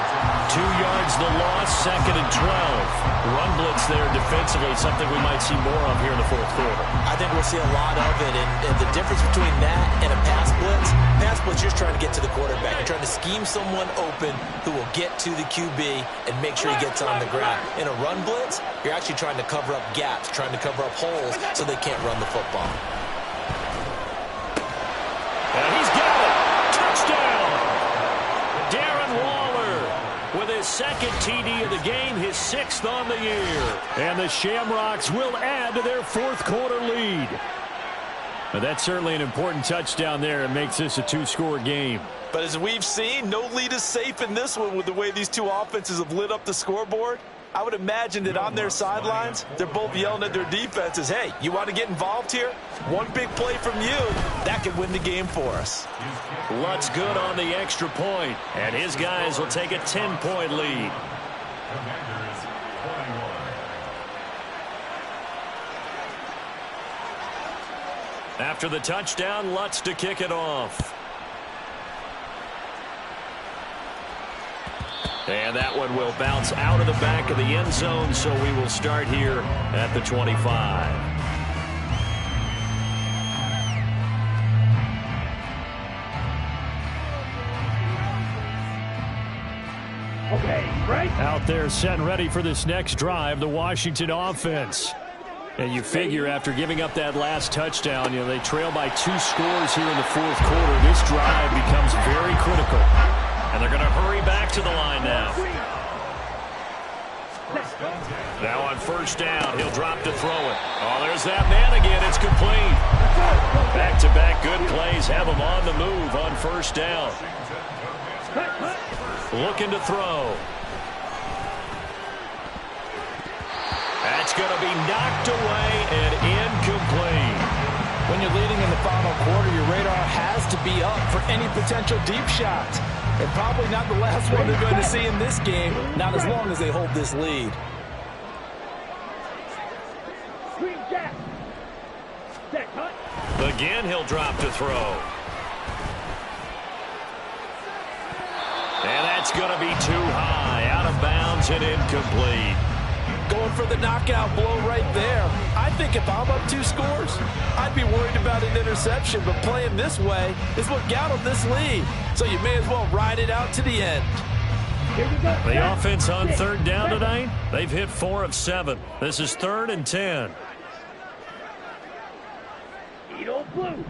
S5: 2 yards the loss, second and 12. Run blitz there defensively, something we might see more of here in the fourth quarter.
S6: I think we'll see a lot of it, and the difference between that and a pass blitz, you're trying to get to the quarterback. You're trying to scheme someone open who will get to the QB and make sure he gets on the ground. In a run blitz, you're actually trying to cover up gaps, trying to cover up holes so they can't run the football.
S5: And he's got it. Touchdown. Darren Waller with his second TD of the game, his 6th on the year. And the Shamrocks will add to their fourth quarter lead. But that's certainly an important touchdown there. It makes this a 2-score game.
S7: But as we've seen, no lead is safe in this one with the way these two offenses have lit up the scoreboard. I would imagine that on their sidelines, they're both yelling at their defenses, hey, you want to get involved here? One big play from you, that could win the game for us.
S5: Lutz good on the extra point, and his guys will take a 10-point lead. After the touchdown, Lutz to kick it off. And that one will bounce out of the back of the end zone, so we will start here at the 25.
S8: Okay, right?
S5: Out there set and ready for this next drive, the Washington offense. And you figure after giving up that last touchdown, they trail by 2 scores here in the fourth quarter. This drive becomes very critical. And they're going to hurry back to the line now. Now on first down, he'll drop to throw it. Oh, there's that man again. It's complete. Back-to-back good plays have him on the move on first down. Looking to throw. That's going to be knocked away and incomplete.
S6: When you're leading in the final quarter, your radar has to be up for any potential deep shots. And probably not the last one they're going to see in this game, not as long as they hold this lead.
S5: Again, he'll drop to throw. And that's going to be too high, out of bounds and incomplete.
S6: Going for the knockout blow right there. I think if I'm up 2 scores, I'd be worried about an interception, but playing this way is what got them this lead. So you may as well ride it out to the end.
S5: The offense on third down tonight, they've hit 4 of 7. This is 3rd and 10.
S8: Edo blue.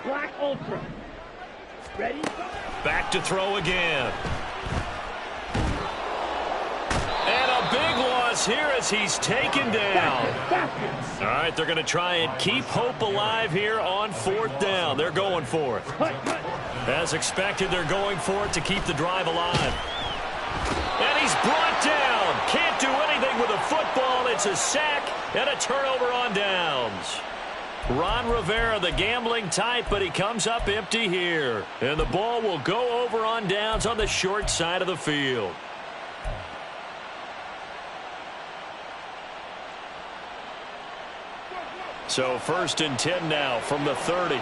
S8: Black ultra. Ready?
S5: Back to throw again. And a big loss here as he's taken down. All right, they're going to try and keep hope alive here on 4th down. They're going for it. As expected, they're going for it to keep the drive alive. And he's brought down. Can't do anything with a football. It's a sack and a turnover on downs. Ron Rivera, the gambling type, but he comes up empty here. And the ball will go over on downs on the short side of the field. So 1st and 10 now from the 30.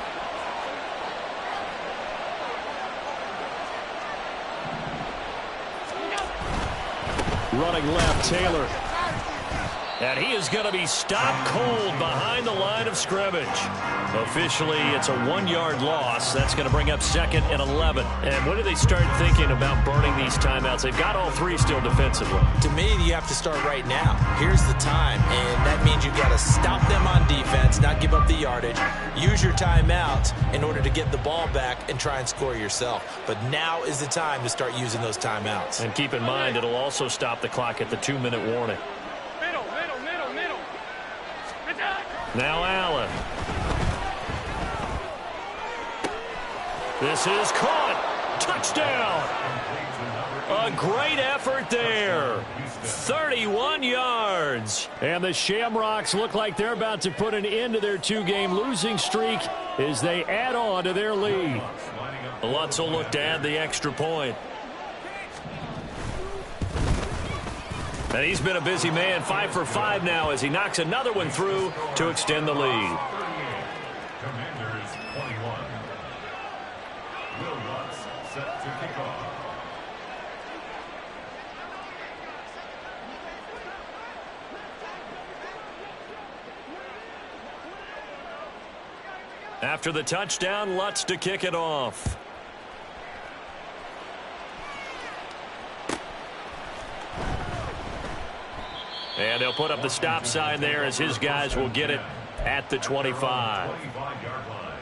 S5: Running left, Taylor. And he is going to be stopped cold behind the line of scrimmage. Officially, it's a 1-yard loss. That's going to bring up 2nd and 11. And when do they start thinking about burning these timeouts? They've got all 3 still defensively.
S6: To me, you have to start right now. Here's the time, and that means you've got to stop them on defense, not give up the yardage. Use your timeouts in order to get the ball back and try and score yourself. But now is the time to start using those timeouts.
S5: And keep in mind, it'll also stop the clock at the 2-minute warning. Now Allen. This is caught. Touchdown. A great effort there. 31 yards. And the Shamrocks look like they're about to put an end to their 2-game losing streak as they add on to their lead. Lutz will look to add the extra point. And he's been a busy man, 5 for 5 now as he knocks another one through to extend the lead.
S9: Commanders 21. Will Lutz set to kick off.
S5: After the touchdown, Lutz to kick it off. And they'll put up the stop sign there as his guys will get it at the 25.
S9: 25-yard line.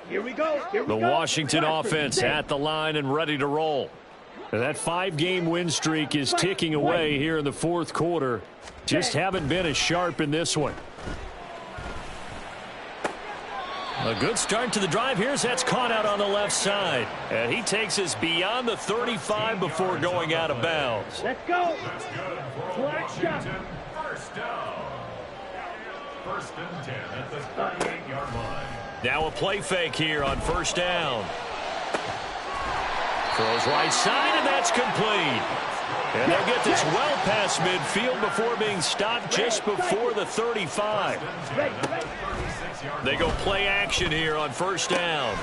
S8: Here we go.
S5: The Washington offense at the line and ready to roll. And that 5-game win streak is ticking away here in the fourth quarter. Just haven't been as sharp in this one. A good start to the drive. Here's that's caught out on the left side. And he takes us beyond the 35 before going out of bounds.
S8: Let's go.
S9: That's good for Washington. First down. 1st and 10 at the 38-yard line.
S5: Now a play fake here on first down. Throws right side, and that's complete. And they'll get this well past midfield before being stopped just before the 35. They go play action here on first down.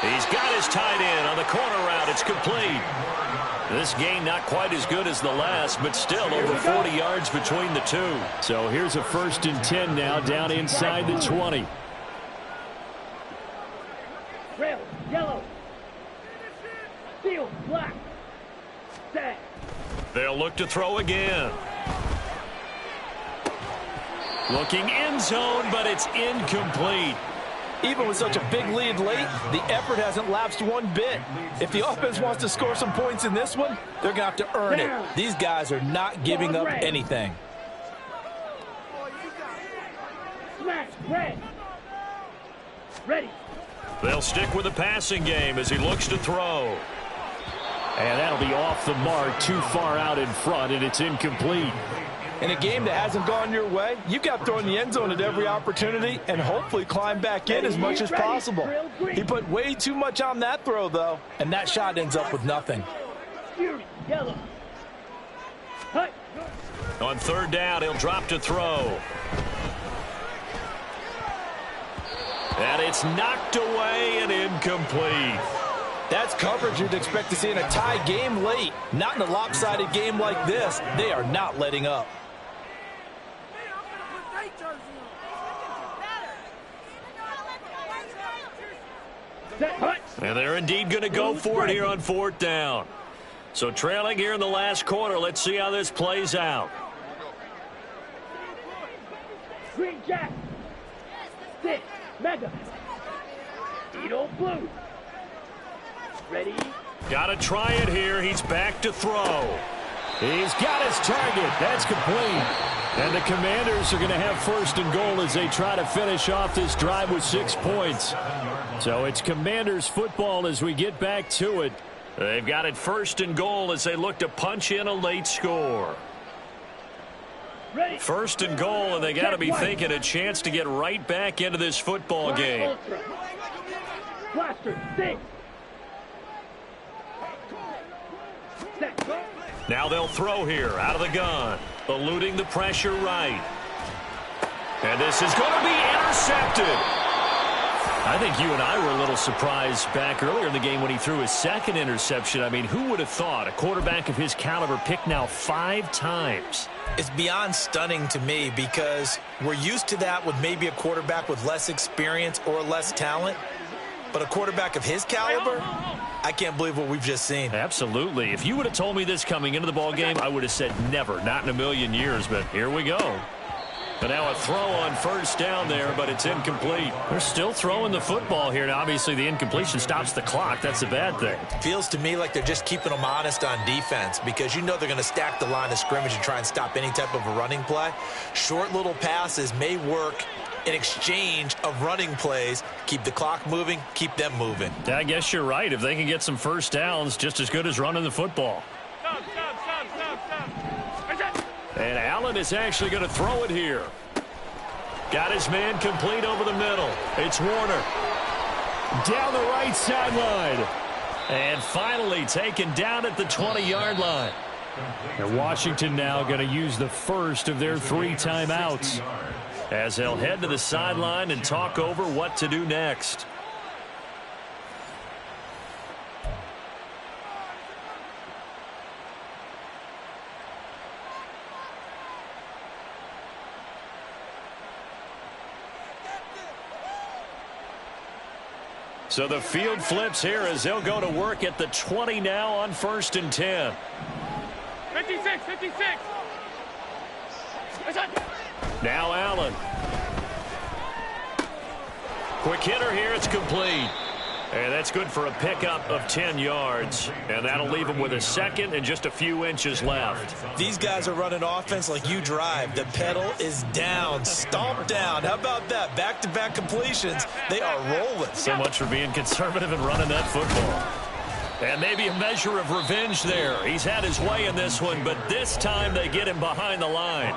S5: He's got his tight end on the corner route. It's complete. This gain not quite as good as the last, but still over 40 yards between the two. So here's a 1st and 10 now down inside the 20.
S8: Rail, yellow. Steel, black. Set.
S5: They'll look to throw again. Looking end zone, but it's incomplete.
S6: Even with such a big lead late, the effort hasn't lapsed one bit. If the offense wants to score some points in this one, they're going to have to earn it. These guys are not giving up anything.
S8: Smash, red. Ready.
S5: They'll stick with the passing game as he looks to throw. And that'll be off the mark, too far out in front, and it's incomplete.
S6: In a game that hasn't gone your way, you've got to throw in the end zone at every opportunity and hopefully climb back in as much as possible. He put way too much on that throw, though, and that shot ends up with nothing.
S8: Yellow.
S5: On 3rd down, he'll drop to throw. And it's knocked away and incomplete.
S6: That's coverage you'd expect to see in a tie game late. Not in a lopsided game like this. They are not letting up.
S5: And they're indeed going to go for it here on 4th down. So trailing here in the last quarter. Let's see how this plays out.
S8: Green jack. Stick. Mega. Beetle blue. Ready.
S5: Got to try it here. He's back to throw. He's got his target. That's complete. And the Commanders are going to have 1st and goal as they try to finish off this drive with 6 points. So it's Commanders football as we get back to it. They've got it 1st and goal as they look to punch in a late score. 1st and goal, and they got to be thinking a chance to get right back into this football game.
S8: Blaster, six.
S5: Now they'll throw here out of the gun, eluding the pressure right. And this is going to be intercepted. I think you and I were a little surprised back earlier in the game when he threw his 2nd interception. I mean, who would have thought a quarterback of his caliber picked now 5 times?
S6: It's beyond stunning to me because we're used to that with maybe a quarterback with less experience or less talent. But a quarterback of his caliber, I can't believe what we've just seen.
S5: Absolutely. If you would have told me this coming into the ball game, I would have said never, not in a million years. But here we go. And now a throw on 1st down there, but it's incomplete. They're still throwing the football here. Now, obviously, the incompletion stops the clock. That's a bad thing.
S6: Feels to me like they're just keeping them honest on defense because you know they're going to stack the line of scrimmage and try and stop any type of a running play. Short little passes may work in exchange of running plays. Keep the clock moving, keep them moving.
S5: I guess you're right. If they can get some 1st downs, just as good as running the football. And Allen is actually going to throw it here. Got his man complete over the middle. It's Warner. Down the right sideline. And finally taken down at the 20-yard line. And Washington now going to use the 1st of their 3 timeouts as they'll head to the sideline and talk over what to do next. So the field flips here as they'll go to work at the 20 now on 1st and 10.
S8: 56, 56.
S5: Now Allen. Quick hitter here. It's complete. And that's good for a pickup of 10 yards. And that'll leave him with a 2nd and just a few inches left.
S6: These guys are running offense like you drive. The pedal is down, stomped down. How about that? Back-to-back completions. They are rolling.
S5: So much for being conservative and running that football. And maybe a measure of revenge there. He's had his way in this one, but this time they get him behind the line.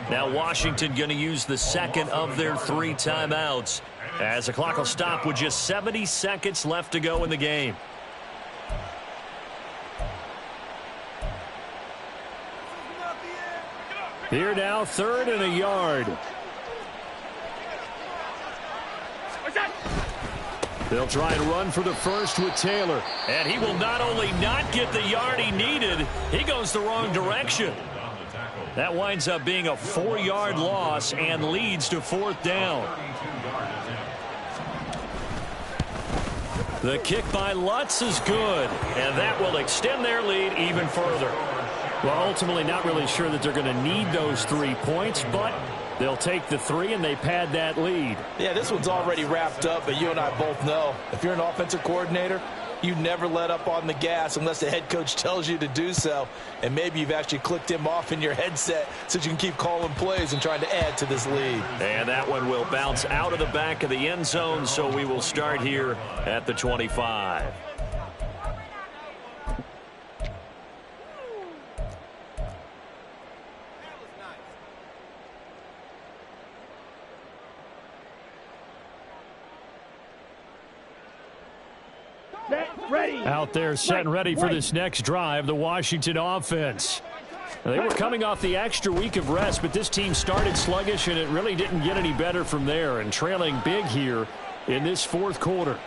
S5: Now Washington going to use the 2nd of their 3 timeouts as the clock will stop with just 70 seconds left to go in the game. Here now, 3rd and a yard. They'll try and run for the first with Taylor. And he will not only not get the yard he needed, he goes the wrong direction. That winds up being a 4-yard loss and leads to 4th down. The kick by Lutz is good, and that will extend their lead even further. Well, ultimately not really sure that they're going to need those 3 points, but they'll take the 3 and they pad that lead.
S6: Yeah, this one's already wrapped up, but you and I both know if you're an offensive coordinator, you never let up on the gas unless the head coach tells you to do so. And maybe you've actually clicked him off in your headset so you can keep calling plays and trying to add to this lead.
S5: And that one will bounce out of the back of the end zone, so we will start here at the 25. Out there set and ready for this next drive, the Washington offense. They were coming off the extra week of rest, but this team started sluggish, and it really didn't get any better from there, and trailing big here in this 4th quarter.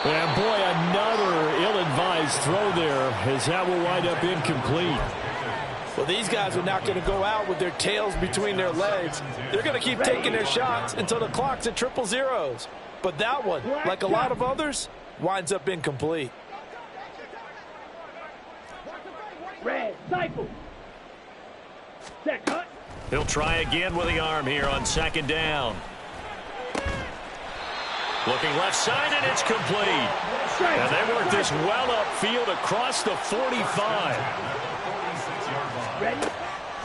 S5: And boy, another ill-advised throw there, as that will wind up incomplete.
S6: Well, these guys are not going to go out with their tails between their legs. They're going to keep taking their shots until the clock's at 000. But that one, like a lot of others, winds up incomplete.
S8: Red, cycle. Set, cut.
S5: He'll try again with the arm here on 2nd down. Looking left side, and it's complete. And they work this well upfield across the 45.
S8: Ready?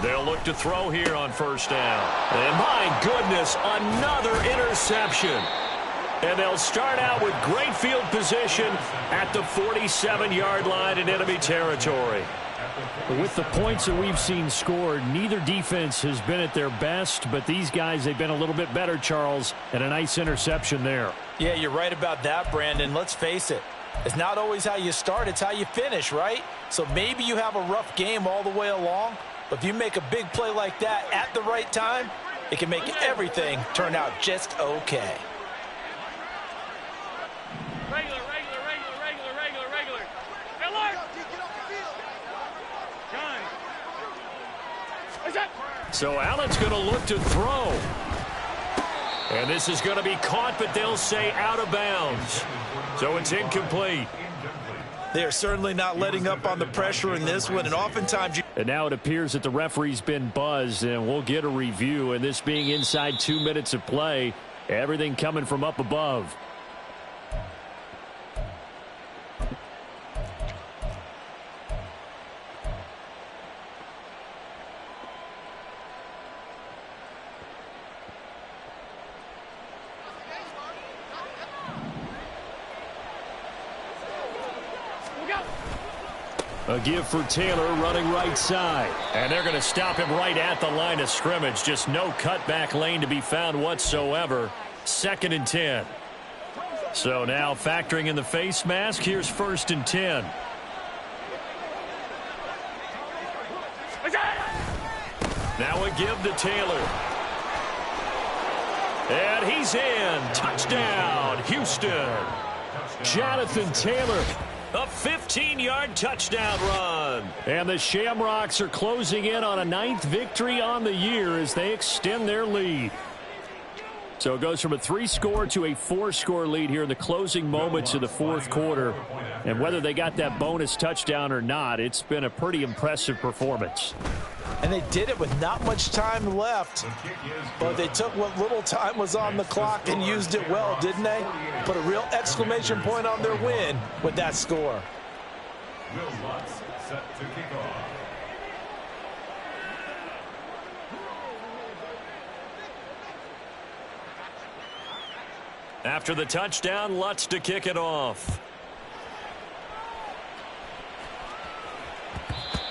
S5: They'll look to throw here on 1st down. And my goodness, another interception. And they'll start out with great field position at the 47-yard line in enemy territory. With the points that we've seen scored, neither defense has been at their best, but these guys, they've been a little bit better, Charles, and a nice interception there.
S6: Yeah, you're right about that, Brandon. Let's face it. It's not always how you start, it's how you finish, right? So maybe you have a rough game all the way along, but if you make a big play like that at the right time, it can make everything turn out just okay.
S8: Regular. Miller! John.
S5: So Allen's going to look to throw. And this is going to be caught, but they'll say out of bounds. So it's incomplete.
S6: They are certainly not letting up on the pressure in this one, and oftentimes
S5: And now it appears that the referee's been buzzed, and we'll get a review. And this being inside 2 minutes of play, everything coming from up above. A give for Taylor running right side. And they're going to stop him right at the line of scrimmage. Just no cutback lane to be found whatsoever. 2nd and 10. So now factoring in the face mask, here's 1st and 10. Now a give to Taylor. And he's in. Touchdown, Houston. Jonathan Taylor. A 15-yard touchdown run. And the Shamrocks are closing in on a 9th victory on the year as they extend their lead. So it goes from a 3-score to a 4-score lead here in the closing moments of the 4th quarter. And whether they got that bonus touchdown or not, it's been a pretty impressive performance.
S6: And they did it with not much time left. But they took what little time was on the clock and used it well, didn't they? Put a real exclamation point on their win with that score.
S9: Will Lutz set to kick off.
S5: After the touchdown, Lutz to kick it off.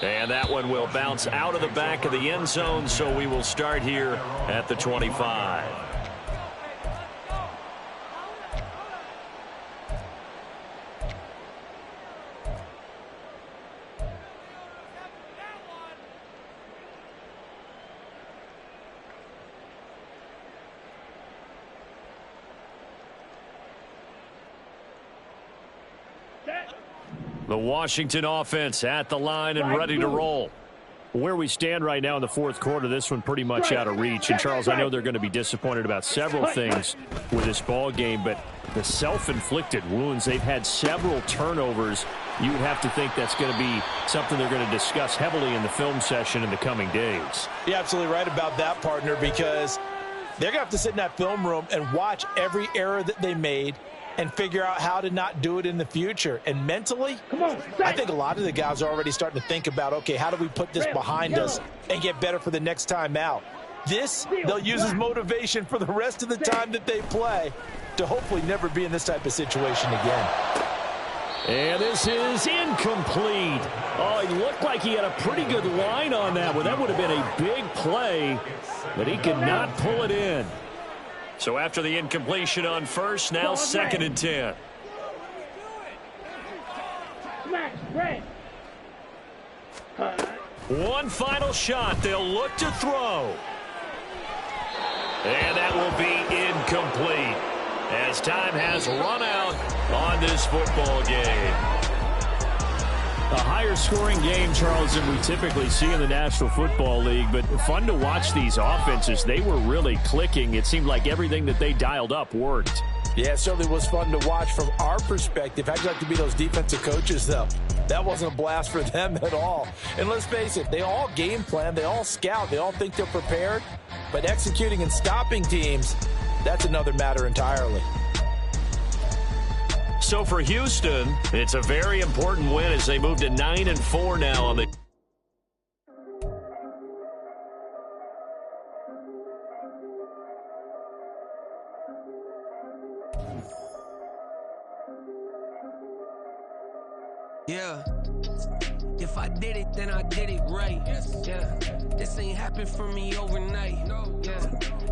S5: And that one will bounce out of the back of the end zone, so we will start here at the 25. The Washington offense at the line and ready to roll. Where we stand right now in the fourth quarter, this one pretty much out of reach. And, Charles, I know they're going to be disappointed about several things with this ball game, but the self-inflicted wounds, they've had several turnovers. You would have to think that's going to be something they're going to discuss heavily in the film session in the coming days.
S6: You're absolutely right about that, partner, because they're going to have to sit in that film room and watch every error that they made and figure out how to not do it in the future. And mentally, I think a lot of the guys are already starting to think about, okay, how do we put this behind us and get better for the next time out? This, they'll use as motivation for the rest of the time that they play to hopefully never be in this type of situation again.
S5: And this is incomplete. Oh, he looked like he had a pretty good line on that one. That would have been a big play, but he could not pull it in. So after the incompletion on first, now 2nd and 10. One final shot. They'll look to throw. And that will be incomplete as time has run out on this football game. A higher scoring game, Charles, than we typically see in the National Football League, but fun to watch these offenses. They were really clicking. It seemed like everything that they dialed up worked.
S6: Yeah, it certainly was fun to watch from our perspective. How'd you like to be those defensive coaches, though? That wasn't a blast for them at all. And let's face it, they all game plan, they all scout, they all think they're prepared, but executing and stopping teams, that's another matter entirely.
S5: So for Houston, it's a very important win as they move to 9-4 now on the
S1: Yeah. If I did it, then I did it right. Yeah. This ain't happened for me overnight. Yeah.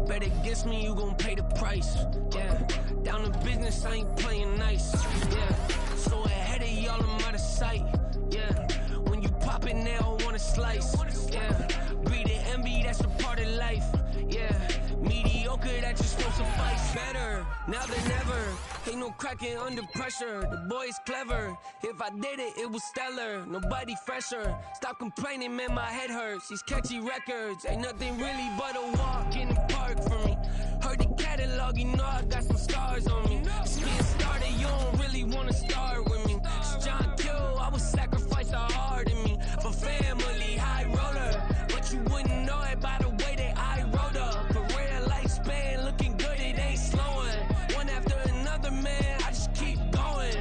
S1: Bet against me, you gon' pay the price. Yeah. Down to business, I ain't playing nice. Yeah. So ahead of y'all, I'm out of sight. Yeah. When you pop it, they don't wanna slice. Yeah. Greed and envy, that's a part of life. Yeah. Mediocre, that just won't suffice. Better, now than ever. Ain't no cracking under pressure. The boy's clever. If I did it, it was stellar. Nobody fresher. Stop complaining, man, my head hurts. These catchy records ain't nothing really but a walk in the park for me. Heard the catalog, you know I got some stars on me. Just getting started, you don't really wanna start with me. It's John Kill, I would sacrifice the heart in me. For family, high roller. But you wouldn't know it by the way that I wrote up. Career lifespan looking good, it ain't slowing. One after another, man, I just keep going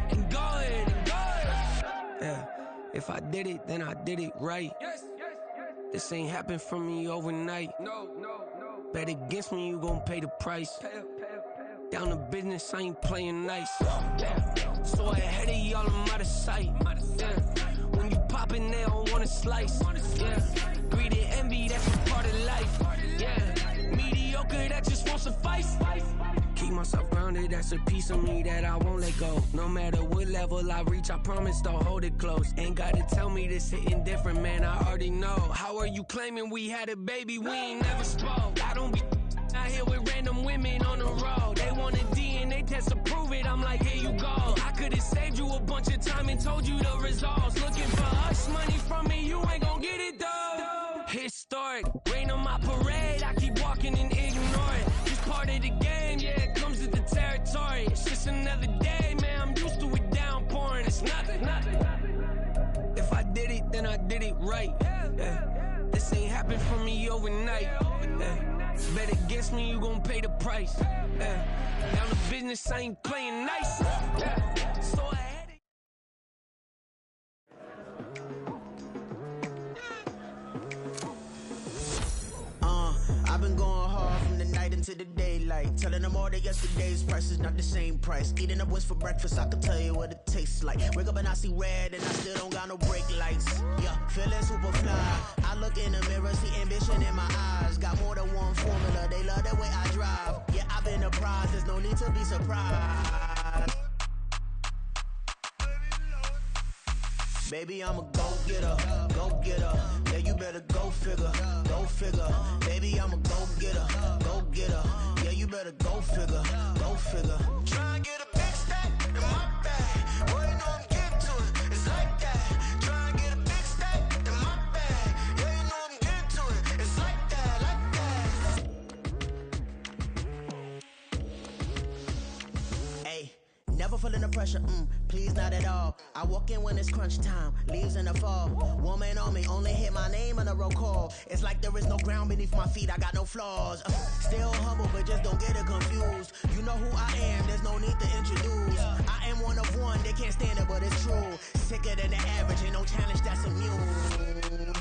S1: and going and going. Yeah, if I did it, then I did it right. This ain't happened for me overnight. No. Bet against me, you gon' pay the price. Down to business, I ain't playing nice. Yeah. So ahead of y'all, I'm out of sight. Yeah. When you poppin', they don't wanna slice. Yeah. Greed and envy, that's a part of life. Yeah. Mediocre, that just won't suffice. Keep myself grounded, that's a piece of me that I won't let go. No matter what level I reach, I promise to hold it close. Ain't gotta tell me this hitting different, man, I already know. How are you claiming we had a baby, we ain't never spoke? I don't be out here with random women on the road. They want a DNA test to prove it, I'm like, here you go. I could've saved you a bunch of time and told you the results. Looking for hush money from me, you ain't gon' get it though. Historic, rain on my parade, I keep walking and ignoring. Just part of the game, yeah, it comes with the territory. It's just another day, man, I'm used to it downpouring. It's nothing. If I did it, then I did it right. Yeah. This ain't happened for me overnight. Yeah. Bet against me, you gon' pay the price. Yeah. Down to business, I ain't playing nice. Yeah. So I had it.
S11: I've been going hard from the night into the daylight. Telling them all that yesterday's price is not the same price. Eating up wings for breakfast, I can tell you what it tastes like. Wake up and I see red and I still don't got no brake lights. Yeah, feeling super fly. I look in the mirror, see ambition in my eyes. Got more than one formula, they love the way I drive. Yeah, I've been a prize, there's no need to be surprised. Baby, I'm a go-getter. Yeah, you better go figure. Baby, I'm a go-getter. Yeah, you better go figure. Try and get a big stack in my bag. Boy, you know I'm getting to never feeling the pressure, please not at all. I walk in when it's crunch time, leaves in the fall. Woman on me, only hit my name on a roll call. It's like there is no ground beneath my feet, I got no flaws. Still humble, but just don't get it confused. You know who I am, there's no need to introduce. I am one of one, they can't stand it, but it's true. Sicker than the average, ain't no challenge that's immune.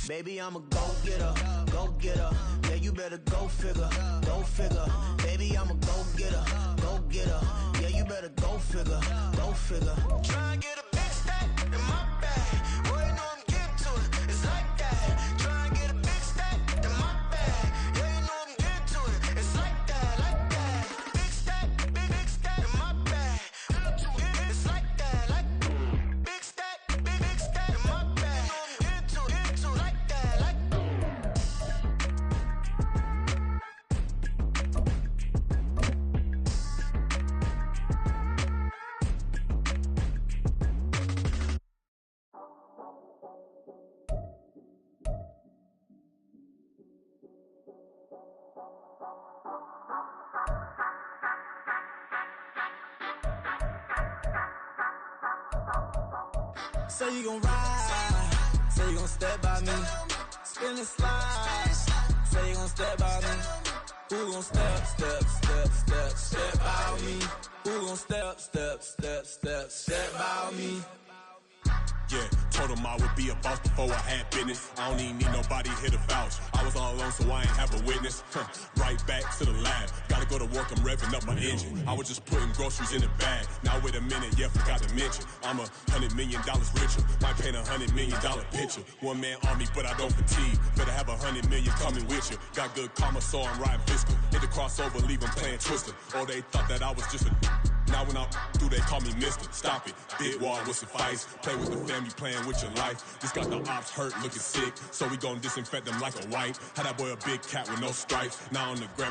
S11: Baby, I'm a go-getter, go-getter. Yeah, you better go figure, go figure. Baby, I'm a go-getter, go-getter. Yeah, you better go figure, go figure. Try and get a big stack in my bag. Boy, you know I'm getting to it, it's like that. Try and get a big stack in my bag. Yeah, you know I'm getting to it, it's like that, like that. Big stack, big stack in my bag. It's like that, like big stack in my bag. You know I'm getting to it, like that, like.
S12: Say you gon' ride, say you gon' step by me, spin and slide, say you gon' step by me. Who gon' step by me? Who gon' step by me?
S13: Yeah, told him I would be a boss before I had business. I don't even need nobody here to vouch. I was all alone, so I ain't have a witness. Right back to the lab. Gotta go to work, I'm revving up my engine. I was just putting groceries in the bag. Now wait a minute, yeah, forgot to mention. I'm $100 million richer. Might paint $100 million picture. One man army, but I don't fatigue. Better have 100 million coming with you. Got good karma, so I'm riding fiscal. Hit the crossover, leave them playing Twister. Oh, they thought that I was just a. Now when I do, they call me Mister. Stop it. Big wall with suffice. Play with the family, playing with your life. This got the ops hurt, looking sick. So we gon' disinfect them like a wipe. Had that boy a big cat with no stripes. Now on the gram.